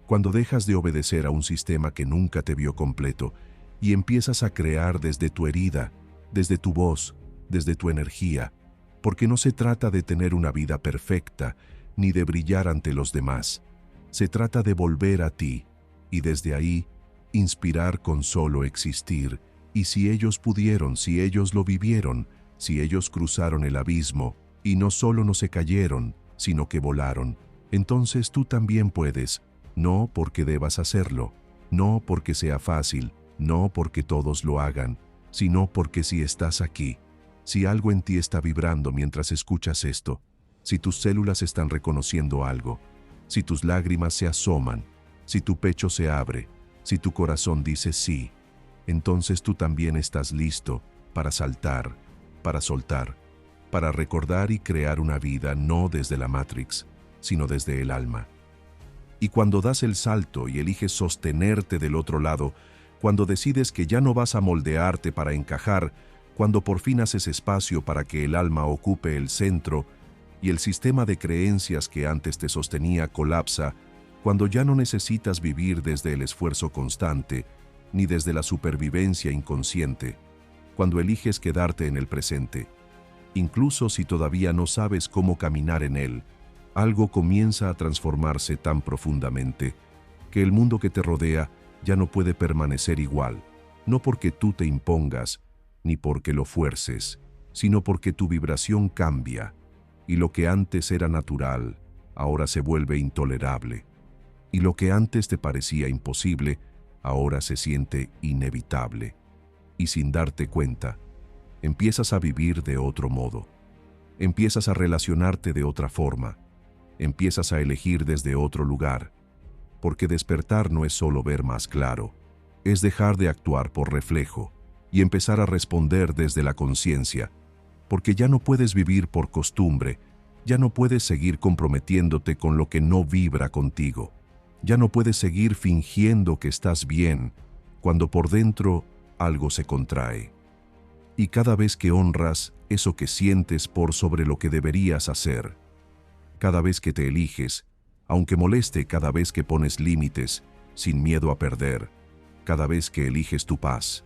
cuando dejas de obedecer a un sistema que nunca te vio completo y empiezas a crear desde tu herida, desde tu voz, desde tu energía, porque no se trata de tener una vida perfecta ni de brillar ante los demás. Se trata de volver a ti y desde ahí inspirar con solo existir. Y si ellos pudieron, si ellos lo vivieron, si ellos cruzaron el abismo y no solo no se cayeron, sino que volaron, entonces tú también puedes, no porque debas hacerlo, no porque sea fácil, no porque todos lo hagan, sino porque si estás aquí, si algo en ti está vibrando mientras escuchas esto, si tus células están reconociendo algo, si tus lágrimas se asoman, si tu pecho se abre, si tu corazón dice sí, entonces tú también estás listo para saltar, para soltar, para recordar y crear una vida no desde la Matrix, sino desde el alma. Y cuando das el salto y eliges sostenerte del otro lado, cuando decides que ya no vas a moldearte para encajar, cuando por fin haces espacio para que el alma ocupe el centro y el sistema de creencias que antes te sostenía colapsa, cuando ya no necesitas vivir desde el esfuerzo constante, ni desde la supervivencia inconsciente, cuando eliges quedarte en el presente, incluso si todavía no sabes cómo caminar en él, algo comienza a transformarse tan profundamente que el mundo que te rodea ya no puede permanecer igual, no porque tú te impongas, ni porque lo fuerces, sino porque tu vibración cambia, y lo que antes era natural, ahora se vuelve intolerable, y lo que antes te parecía imposible, ahora se siente inevitable, y sin darte cuenta, empiezas a vivir de otro modo, empiezas a relacionarte de otra forma, empiezas a elegir desde otro lugar, porque despertar no es solo ver más claro, es dejar de actuar por reflejo y empezar a responder desde la conciencia, porque ya no puedes vivir por costumbre, ya no puedes seguir comprometiéndote con lo que no vibra contigo, ya no puedes seguir fingiendo que estás bien, cuando por dentro algo se contrae. Y cada vez que honras eso que sientes por sobre lo que deberías hacer, cada vez que te eliges, aunque moleste cada vez que pones límites, sin miedo a perder, cada vez que eliges tu paz,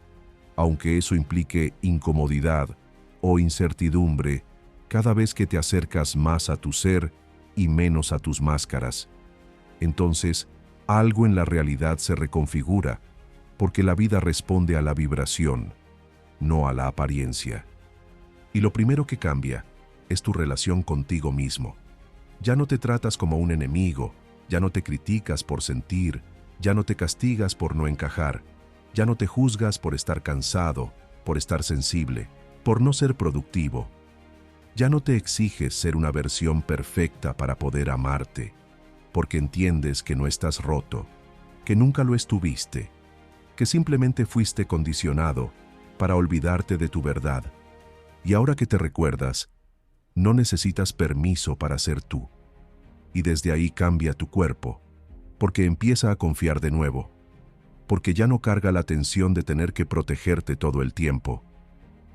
aunque eso implique incomodidad o incertidumbre, cada vez que te acercas más a tu ser y menos a tus máscaras, entonces algo en la realidad se reconfigura, porque la vida responde a la vibración, no a la apariencia. Y lo primero que cambia es tu relación contigo mismo. Ya no te tratas como un enemigo, ya no te criticas por sentir, ya no te castigas por no encajar, ya no te juzgas por estar cansado, por estar sensible, por no ser productivo. Ya no te exiges ser una versión perfecta para poder amarte, porque entiendes que no estás roto, que nunca lo estuviste, que simplemente fuiste condicionado para olvidarte de tu verdad. Y ahora que te recuerdas, no necesitas permiso para ser tú. Y desde ahí cambia tu cuerpo, porque empieza a confiar de nuevo, porque ya no carga la tensión de tener que protegerte todo el tiempo,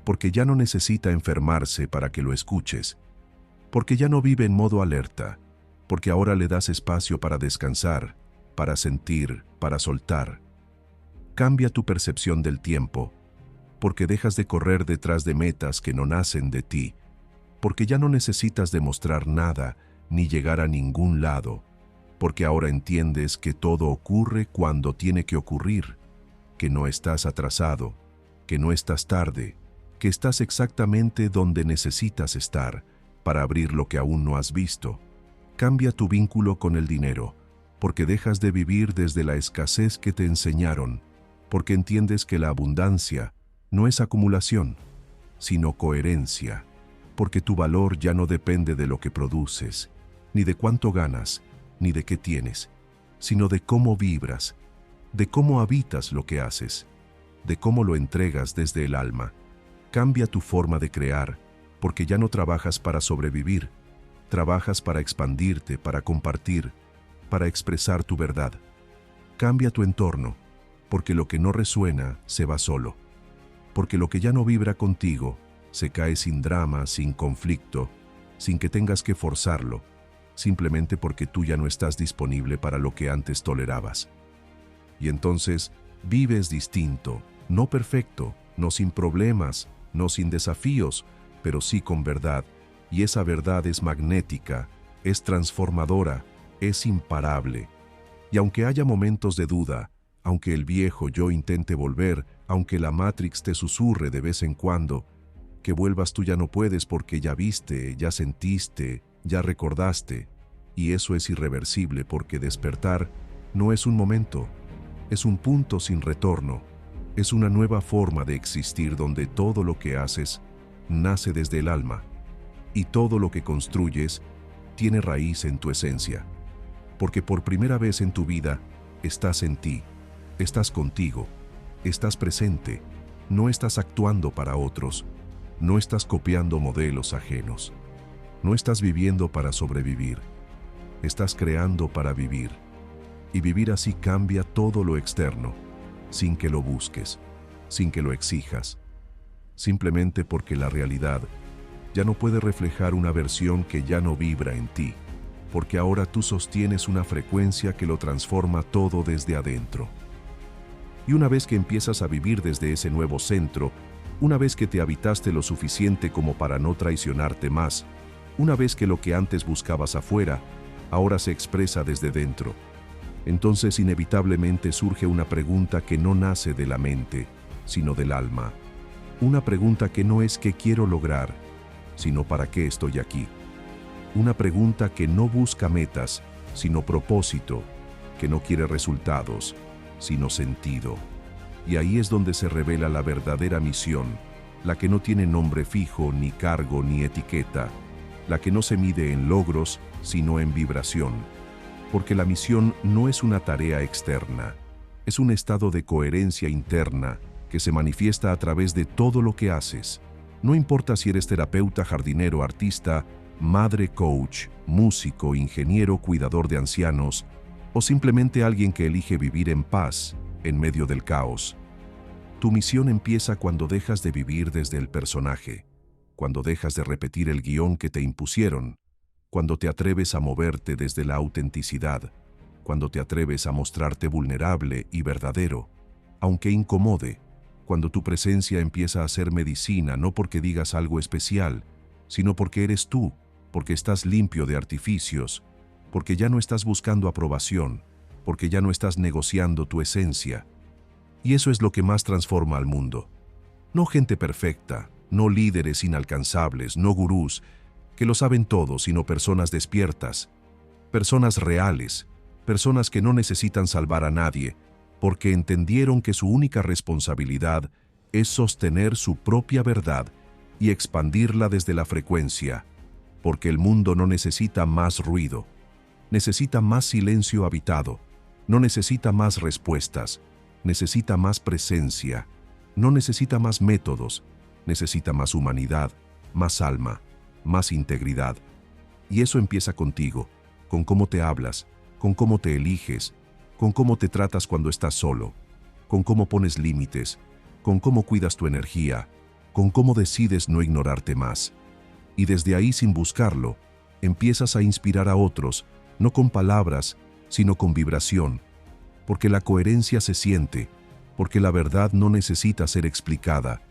porque ya no necesita enfermarse para que lo escuches, porque ya no vive en modo alerta, porque ahora le das espacio para descansar, para sentir, para soltar. Cambia tu percepción del tiempo, porque dejas de correr detrás de metas que no nacen de ti, porque ya no necesitas demostrar nada ni llegar a ningún lado, porque ahora entiendes que todo ocurre cuando tiene que ocurrir, que no estás atrasado, que no estás tarde, que estás exactamente donde necesitas estar para abrir lo que aún no has visto. Cambia tu vínculo con el dinero, porque dejas de vivir desde la escasez que te enseñaron, porque entiendes que la abundancia no es acumulación, sino coherencia, porque tu valor ya no depende de lo que produces, ni de cuánto ganas, ni de qué tienes, sino de cómo vibras, de cómo habitas lo que haces, de cómo lo entregas desde el alma. Cambia tu forma de crear, porque ya no trabajas para sobrevivir, trabajas para expandirte, para compartir, para expresar tu verdad. Cambia tu entorno, porque lo que no resuena se va solo, porque lo que ya no vibra contigo se cae sin drama, sin conflicto, sin que tengas que forzarlo, simplemente porque tú ya no estás disponible para lo que antes tolerabas. Y entonces vives distinto, no perfecto, no sin problemas, no sin desafíos, pero sí con verdad, y esa verdad es magnética, es transformadora, es imparable. Y aunque haya momentos de duda, aunque el viejo yo intente volver, aunque la Matrix te susurre de vez en cuando, que vuelvas tú ya no puedes porque ya viste, ya sentiste, ya recordaste, y eso es irreversible porque despertar no es un momento, es un punto sin retorno, es una nueva forma de existir donde todo lo que haces nace desde el alma, y todo lo que construyes tiene raíz en tu esencia. porque por primera vez en tu vida estás en ti, estás contigo, estás presente, no estás actuando para otros, no estás copiando modelos ajenos, no estás viviendo para sobrevivir, estás creando para vivir. Y vivir así cambia todo lo externo, sin que lo busques, sin que lo exijas, simplemente porque la realidad ya no puede reflejar una versión que ya no vibra en ti, porque ahora tú sostienes una frecuencia que lo transforma todo desde adentro. Y una vez que empiezas a vivir desde ese nuevo centro, una vez que te habitaste lo suficiente como para no traicionarte más, una vez que lo que antes buscabas afuera, ahora se expresa desde dentro, entonces inevitablemente surge una pregunta que no nace de la mente, sino del alma. Una pregunta que no es qué quiero lograr, sino para qué estoy aquí. Una pregunta que no busca metas, sino propósito, que no quiere resultados, sino sentido. Y ahí es donde se revela la verdadera misión, la que no tiene nombre fijo, ni cargo, ni etiqueta, la que no se mide en logros, sino en vibración. Porque la misión no es una tarea externa, es un estado de coherencia interna que se manifiesta a través de todo lo que haces. No importa si eres terapeuta, jardinero, artista, madre, coach, músico, ingeniero, cuidador de ancianos, o simplemente alguien que elige vivir en paz, en medio del caos. Tu misión empieza cuando dejas de vivir desde el personaje, cuando dejas de repetir el guión que te impusieron, cuando te atreves a moverte desde la autenticidad, cuando te atreves a mostrarte vulnerable y verdadero, aunque incomode, cuando tu presencia empieza a ser medicina no porque digas algo especial, sino porque eres tú, porque estás limpio de artificios, porque ya no estás buscando aprobación, porque ya no estás negociando tu esencia. Y eso es lo que más transforma al mundo. No gente perfecta, no líderes inalcanzables, no gurús, que lo saben todo, sino personas despiertas, personas reales, personas que no necesitan salvar a nadie, porque entendieron que su única responsabilidad es sostener su propia verdad y expandirla desde la frecuencia, porque el mundo no necesita más ruido, necesita más silencio habitado, no necesita más respuestas, necesita más presencia, no necesita más métodos, necesita más humanidad, más alma, más integridad. Y eso empieza contigo, con cómo te hablas, con cómo te eliges, con cómo te tratas cuando estás solo, con cómo pones límites, con cómo cuidas tu energía, con cómo decides no ignorarte más. Y desde ahí, sin buscarlo, empiezas a inspirar a otros, no con palabras, sino con vibración, porque la coherencia se siente, porque la verdad no necesita ser explicada,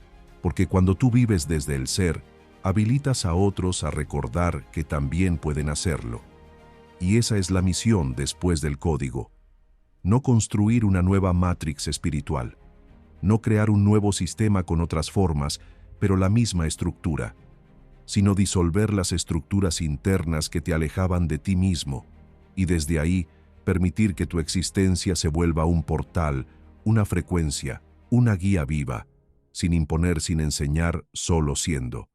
porque cuando tú vives desde el ser, habilitas a otros a recordar que también pueden hacerlo. Y esa es la misión después del código. No construir una nueva matrix espiritual. No crear un nuevo sistema con otras formas, pero la misma estructura. Sino disolver las estructuras internas que te alejaban de ti mismo. Y desde ahí, permitir que tu existencia se vuelva un portal, una frecuencia, una guía viva, sin imponer, sin enseñar, solo siendo.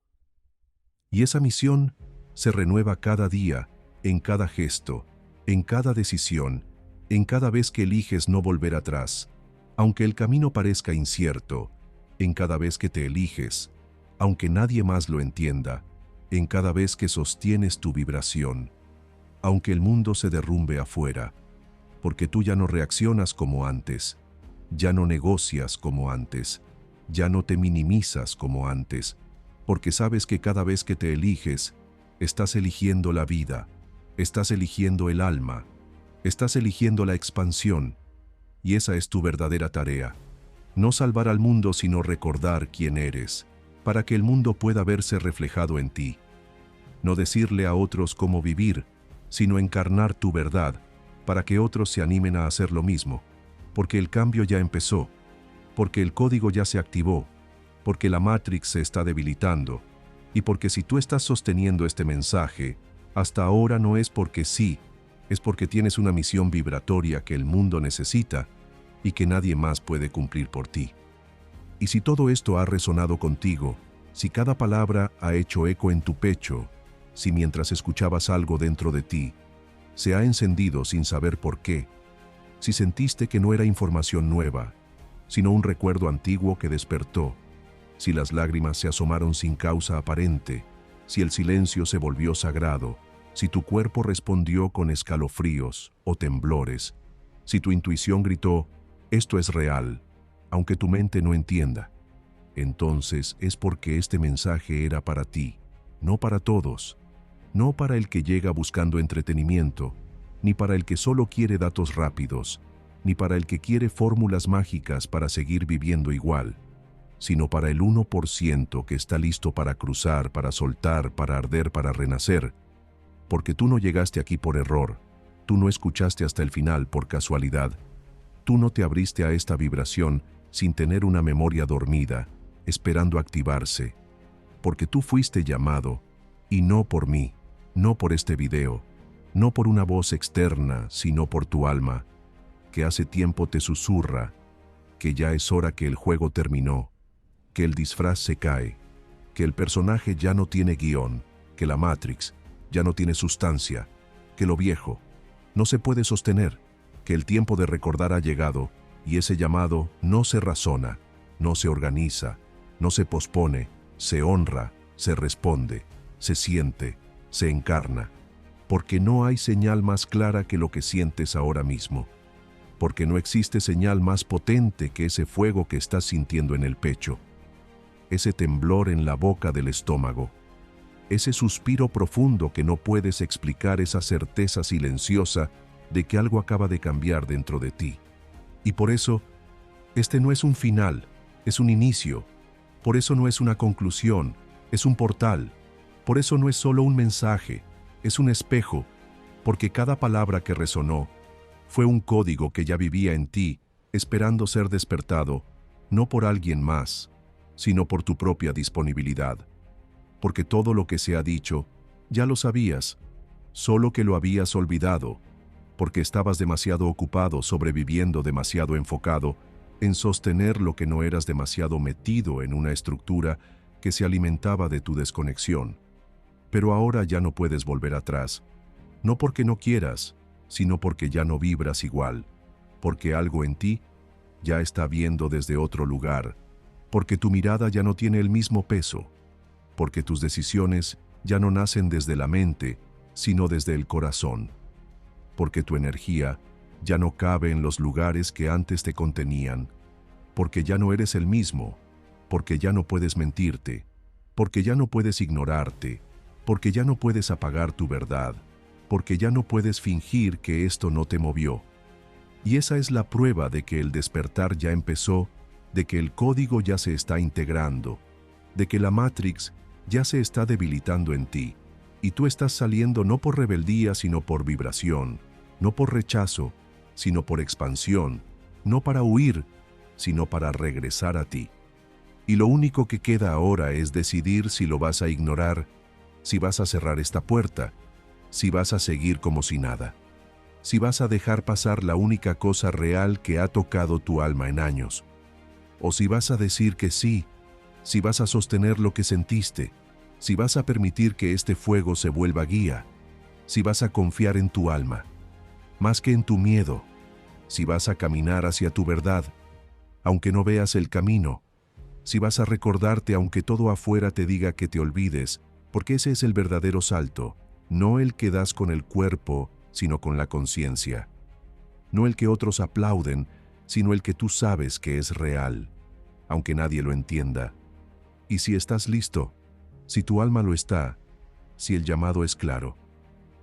Y esa misión se renueva cada día, en cada gesto, en cada decisión, en cada vez que eliges no volver atrás, aunque el camino parezca incierto, en cada vez que te eliges, aunque nadie más lo entienda, en cada vez que sostienes tu vibración, aunque el mundo se derrumbe afuera, porque tú ya no reaccionas como antes, ya no negocias como antes, ya no te minimizas como antes, porque sabes que cada vez que te eliges, estás eligiendo la vida, estás eligiendo el alma, estás eligiendo la expansión, y esa es tu verdadera tarea. No salvar al mundo, sino recordar quién eres, para que el mundo pueda verse reflejado en ti. No decirle a otros cómo vivir, sino encarnar tu verdad, para que otros se animen a hacer lo mismo, porque el cambio ya empezó, porque el código ya se activó, porque la Matrix se está debilitando, y porque si tú estás sosteniendo este mensaje, hasta ahora no es porque sí, es porque tienes una misión vibratoria que el mundo necesita y que nadie más puede cumplir por ti. Y si todo esto ha resonado contigo, si cada palabra ha hecho eco en tu pecho, si mientras escuchabas algo dentro de ti, se ha encendido sin saber por qué, si sentiste que no era información nueva, sino un recuerdo antiguo que despertó, si las lágrimas se asomaron sin causa aparente, si el silencio se volvió sagrado, si tu cuerpo respondió con escalofríos o temblores, si tu intuición gritó, esto es real, aunque tu mente no entienda, entonces es porque este mensaje era para ti, no para todos, no para el que llega buscando entretenimiento, ni para el que solo quiere datos rápidos, ni para el que quiere fórmulas mágicas para seguir viviendo igual, sino para el 1% que está listo para cruzar, para soltar, para arder, para renacer, porque tú no llegaste aquí por error, tú no escuchaste hasta el final por casualidad, tú no te abriste a esta vibración sin tener una memoria dormida, esperando activarse, porque tú fuiste llamado, y no por mí, no por este video, no por una voz externa, sino por tu alma, que hace tiempo te susurra, que ya es hora que el juego terminó, que el disfraz se cae, que el personaje ya no tiene guión, que la Matrix ya no tiene sustancia, que lo viejo no se puede sostener, que el tiempo de recordar ha llegado y ese llamado no se razona, no se organiza, no se pospone, se honra, se responde, se siente, se encarna, porque no hay señal más clara que lo que sientes ahora mismo, porque no existe señal más potente que ese fuego que estás sintiendo en el pecho, ese temblor en la boca del estómago, ese suspiro profundo que no puedes explicar, esa certeza silenciosa de que algo acaba de cambiar dentro de ti. Y por eso, este no es un final, es un inicio. Por eso no es una conclusión, es un portal. Por eso no es solo un mensaje, es un espejo, porque cada palabra que resonó fue un código que ya vivía en ti, esperando ser despertado, no por alguien más, sino por tu propia disponibilidad. Porque todo lo que se ha dicho, ya lo sabías, solo que lo habías olvidado, porque estabas demasiado ocupado, sobreviviendo, demasiado enfocado en sostener lo que no eras, demasiado metido en una estructura que se alimentaba de tu desconexión. Pero ahora ya no puedes volver atrás, no porque no quieras, sino porque ya no vibras igual, porque algo en ti ya está viendo desde otro lugar, porque tu mirada ya no tiene el mismo peso, porque tus decisiones ya no nacen desde la mente, sino desde el corazón, porque tu energía ya no cabe en los lugares que antes te contenían, porque ya no eres el mismo, porque ya no puedes mentirte, porque ya no puedes ignorarte, porque ya no puedes apagar tu verdad, porque ya no puedes fingir que esto no te movió. Y esa es la prueba de que el despertar ya empezó, de que el código ya se está integrando, de que la Matrix ya se está debilitando en ti, y tú estás saliendo no por rebeldía, sino por vibración, no por rechazo, sino por expansión, no para huir, sino para regresar a ti. Y lo único que queda ahora es decidir si lo vas a ignorar, si vas a cerrar esta puerta, si vas a seguir como si nada, si vas a dejar pasar la única cosa real que ha tocado tu alma en años, o si vas a decir que sí, si vas a sostener lo que sentiste, si vas a permitir que este fuego se vuelva guía, si vas a confiar en tu alma, más que en tu miedo, si vas a caminar hacia tu verdad, aunque no veas el camino, si vas a recordarte aunque todo afuera te diga que te olvides, porque ese es el verdadero salto, no el que das con el cuerpo, sino con la conciencia, no el que otros aplauden, sino el que tú sabes que es real, aunque nadie lo entienda. Y si estás listo, si tu alma lo está, si el llamado es claro,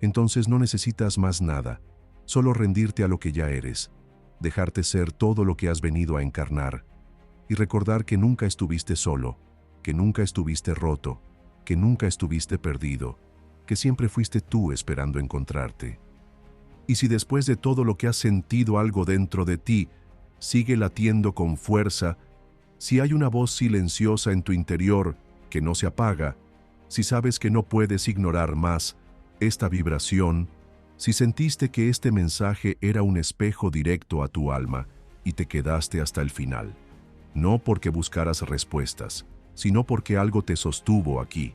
entonces no necesitas más nada, solo rendirte a lo que ya eres, dejarte ser todo lo que has venido a encarnar, y recordar que nunca estuviste solo, que nunca estuviste roto, que nunca estuviste perdido, que siempre fuiste tú esperando encontrarte. Y si después de todo lo que has sentido algo dentro de ti sigue latiendo con fuerza, si hay una voz silenciosa en tu interior que no se apaga, si sabes que no puedes ignorar más esta vibración, si sentiste que este mensaje era un espejo directo a tu alma y te quedaste hasta el final, no porque buscaras respuestas, sino porque algo te sostuvo aquí,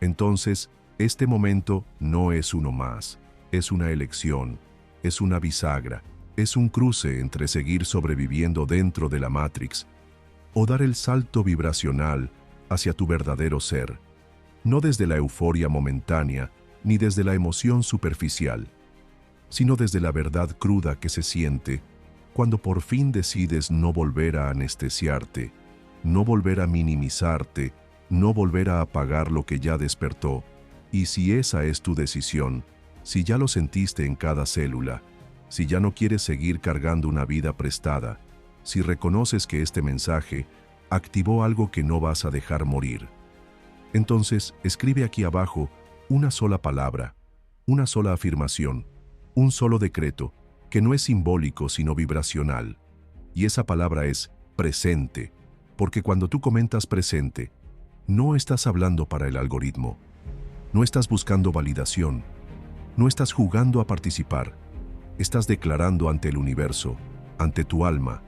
entonces este momento no es uno más, Es una elección, es una bisagra, es un cruce entre seguir sobreviviendo dentro de la Matrix o dar el salto vibracional hacia tu verdadero ser, no desde la euforia momentánea ni desde la emoción superficial, sino desde la verdad cruda que se siente cuando por fin decides no volver a anestesiarte, no volver a minimizarte, no volver a apagar lo que ya despertó. Y si esa es tu decisión, si ya lo sentiste en cada célula, si ya no quieres seguir cargando una vida prestada, si reconoces que este mensaje activó algo que no vas a dejar morir, entonces escribe aquí abajo una sola palabra, una sola afirmación, un solo decreto, que no es simbólico sino vibracional. Y esa palabra es presente, porque cuando tú comentas presente, no estás hablando para el algoritmo, no estás buscando validación, no estás jugando a participar, estás declarando ante el universo, ante tu alma,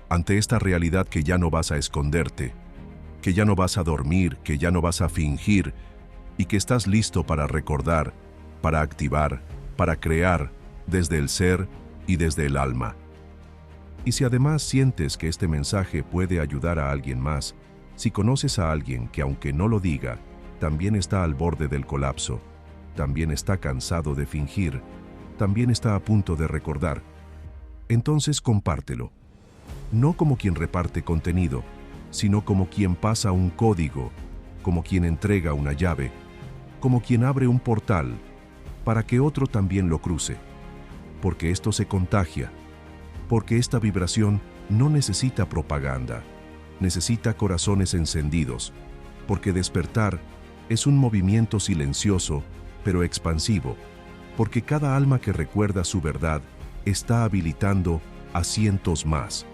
ante esta realidad que ya no vas a esconderte, que ya no vas a dormir, que ya no vas a fingir y que estás listo para recordar, para activar, para crear desde el ser y desde el alma. Y si además sientes que este mensaje puede ayudar a alguien más, si conoces a alguien que aunque no lo diga, también está al borde del colapso, también está cansado de fingir, también está a punto de recordar, entonces compártelo. No como quien reparte contenido, sino como quien pasa un código, como quien entrega una llave, como quien abre un portal, para que otro también lo cruce. Porque esto se contagia, porque esta vibración no necesita propaganda, necesita corazones encendidos, porque despertar es un movimiento silencioso, pero expansivo, porque cada alma que recuerda su verdad está habilitando a cientos más,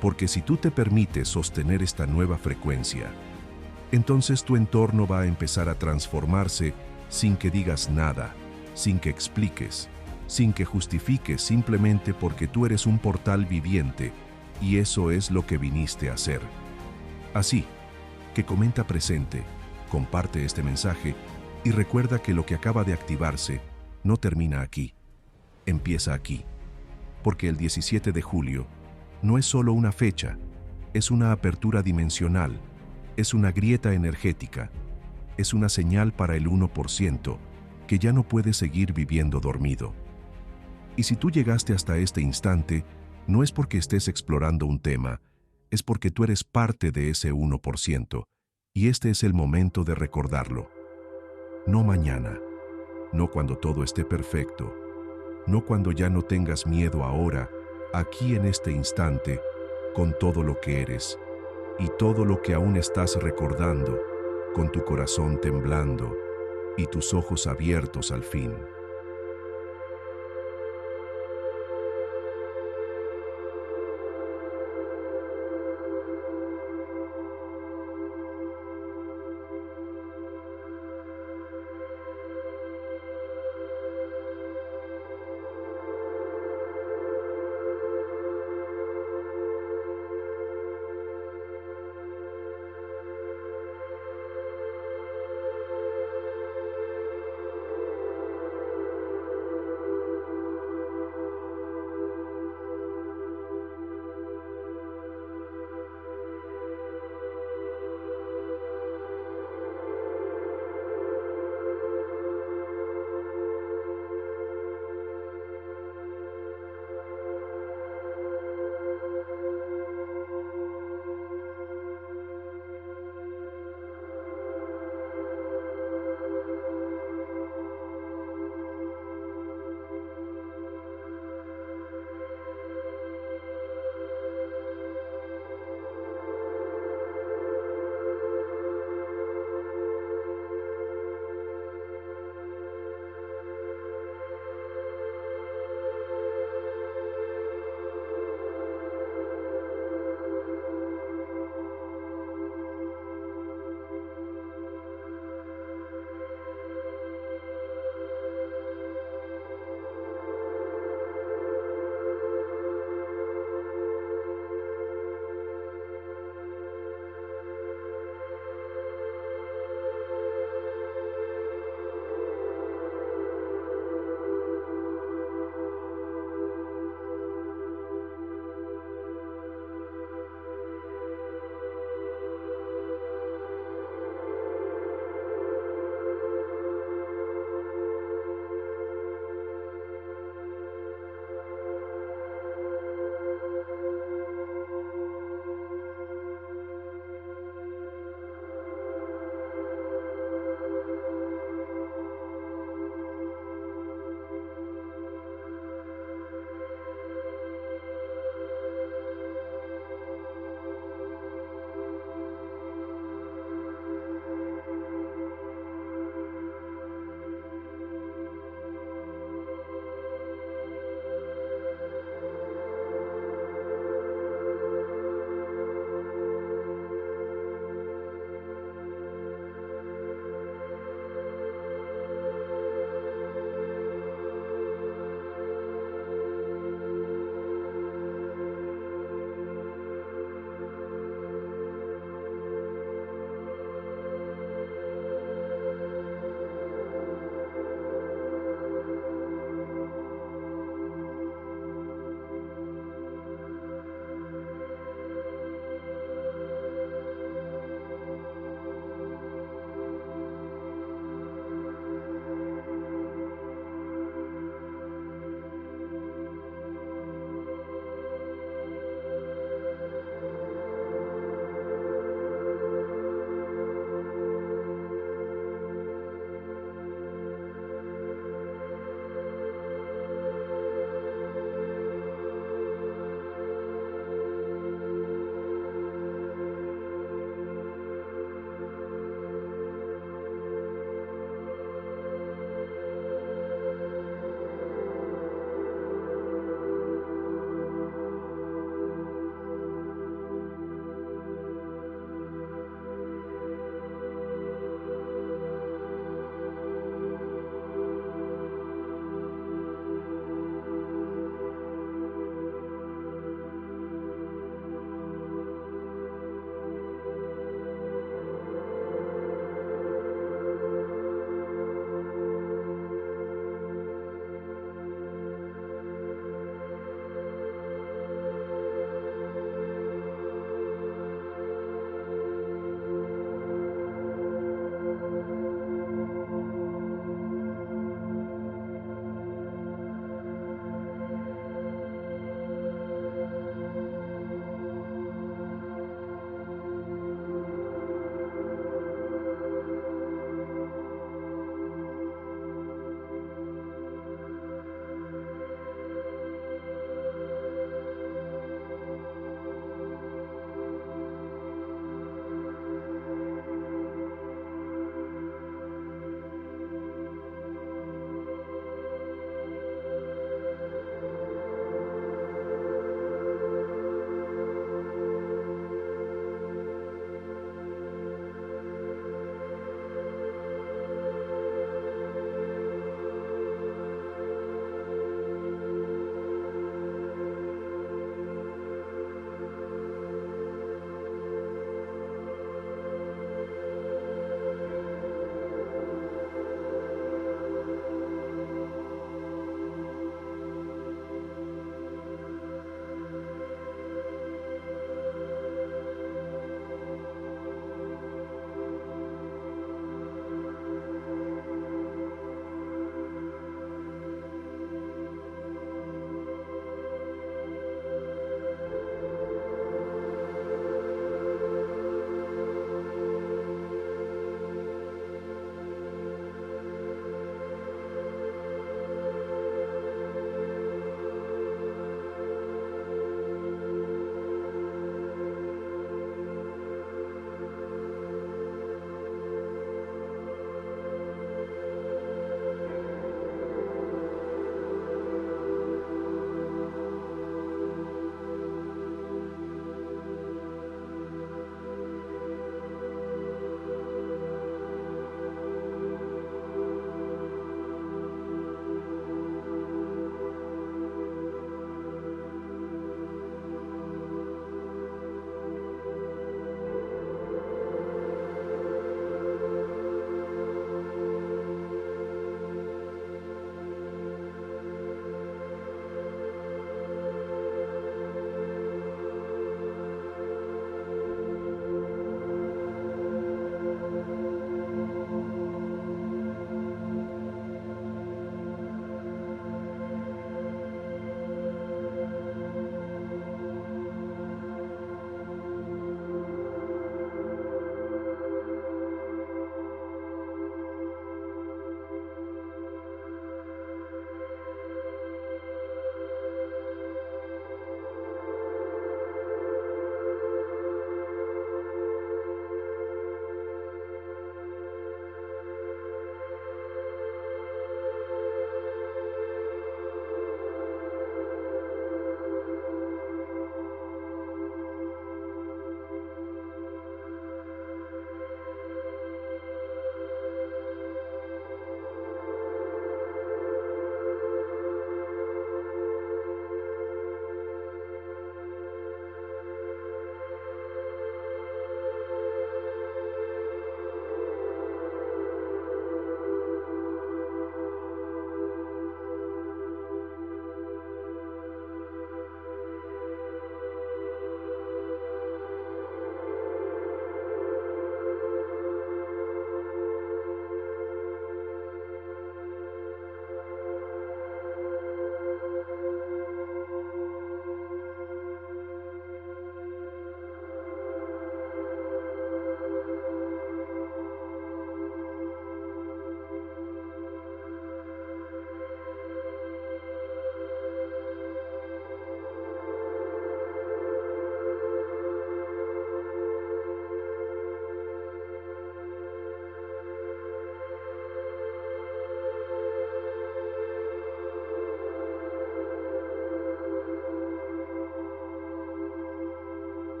porque si tú te permites sostener esta nueva frecuencia, entonces tu entorno va a empezar a transformarse sin que digas nada, sin que expliques, sin que justifiques, simplemente porque tú eres un portal viviente y eso es lo que viniste a hacer. Así que comenta presente, comparte este mensaje y recuerda que lo que acaba de activarse no termina aquí, empieza aquí, porque el 17 de julio no es solo una fecha, es una apertura dimensional, es una grieta energética, es una señal para el 1% que ya no puede seguir viviendo dormido. Y si tú llegaste hasta este instante, no es porque estés explorando un tema, es porque tú eres parte de ese 1%, y este es el momento de recordarlo. No mañana, no cuando todo esté perfecto, no cuando ya no tengas miedo ahora, aquí en este instante, con todo lo que eres, y todo lo que aún estás recordando, con tu corazón temblando, y tus ojos abiertos al fin.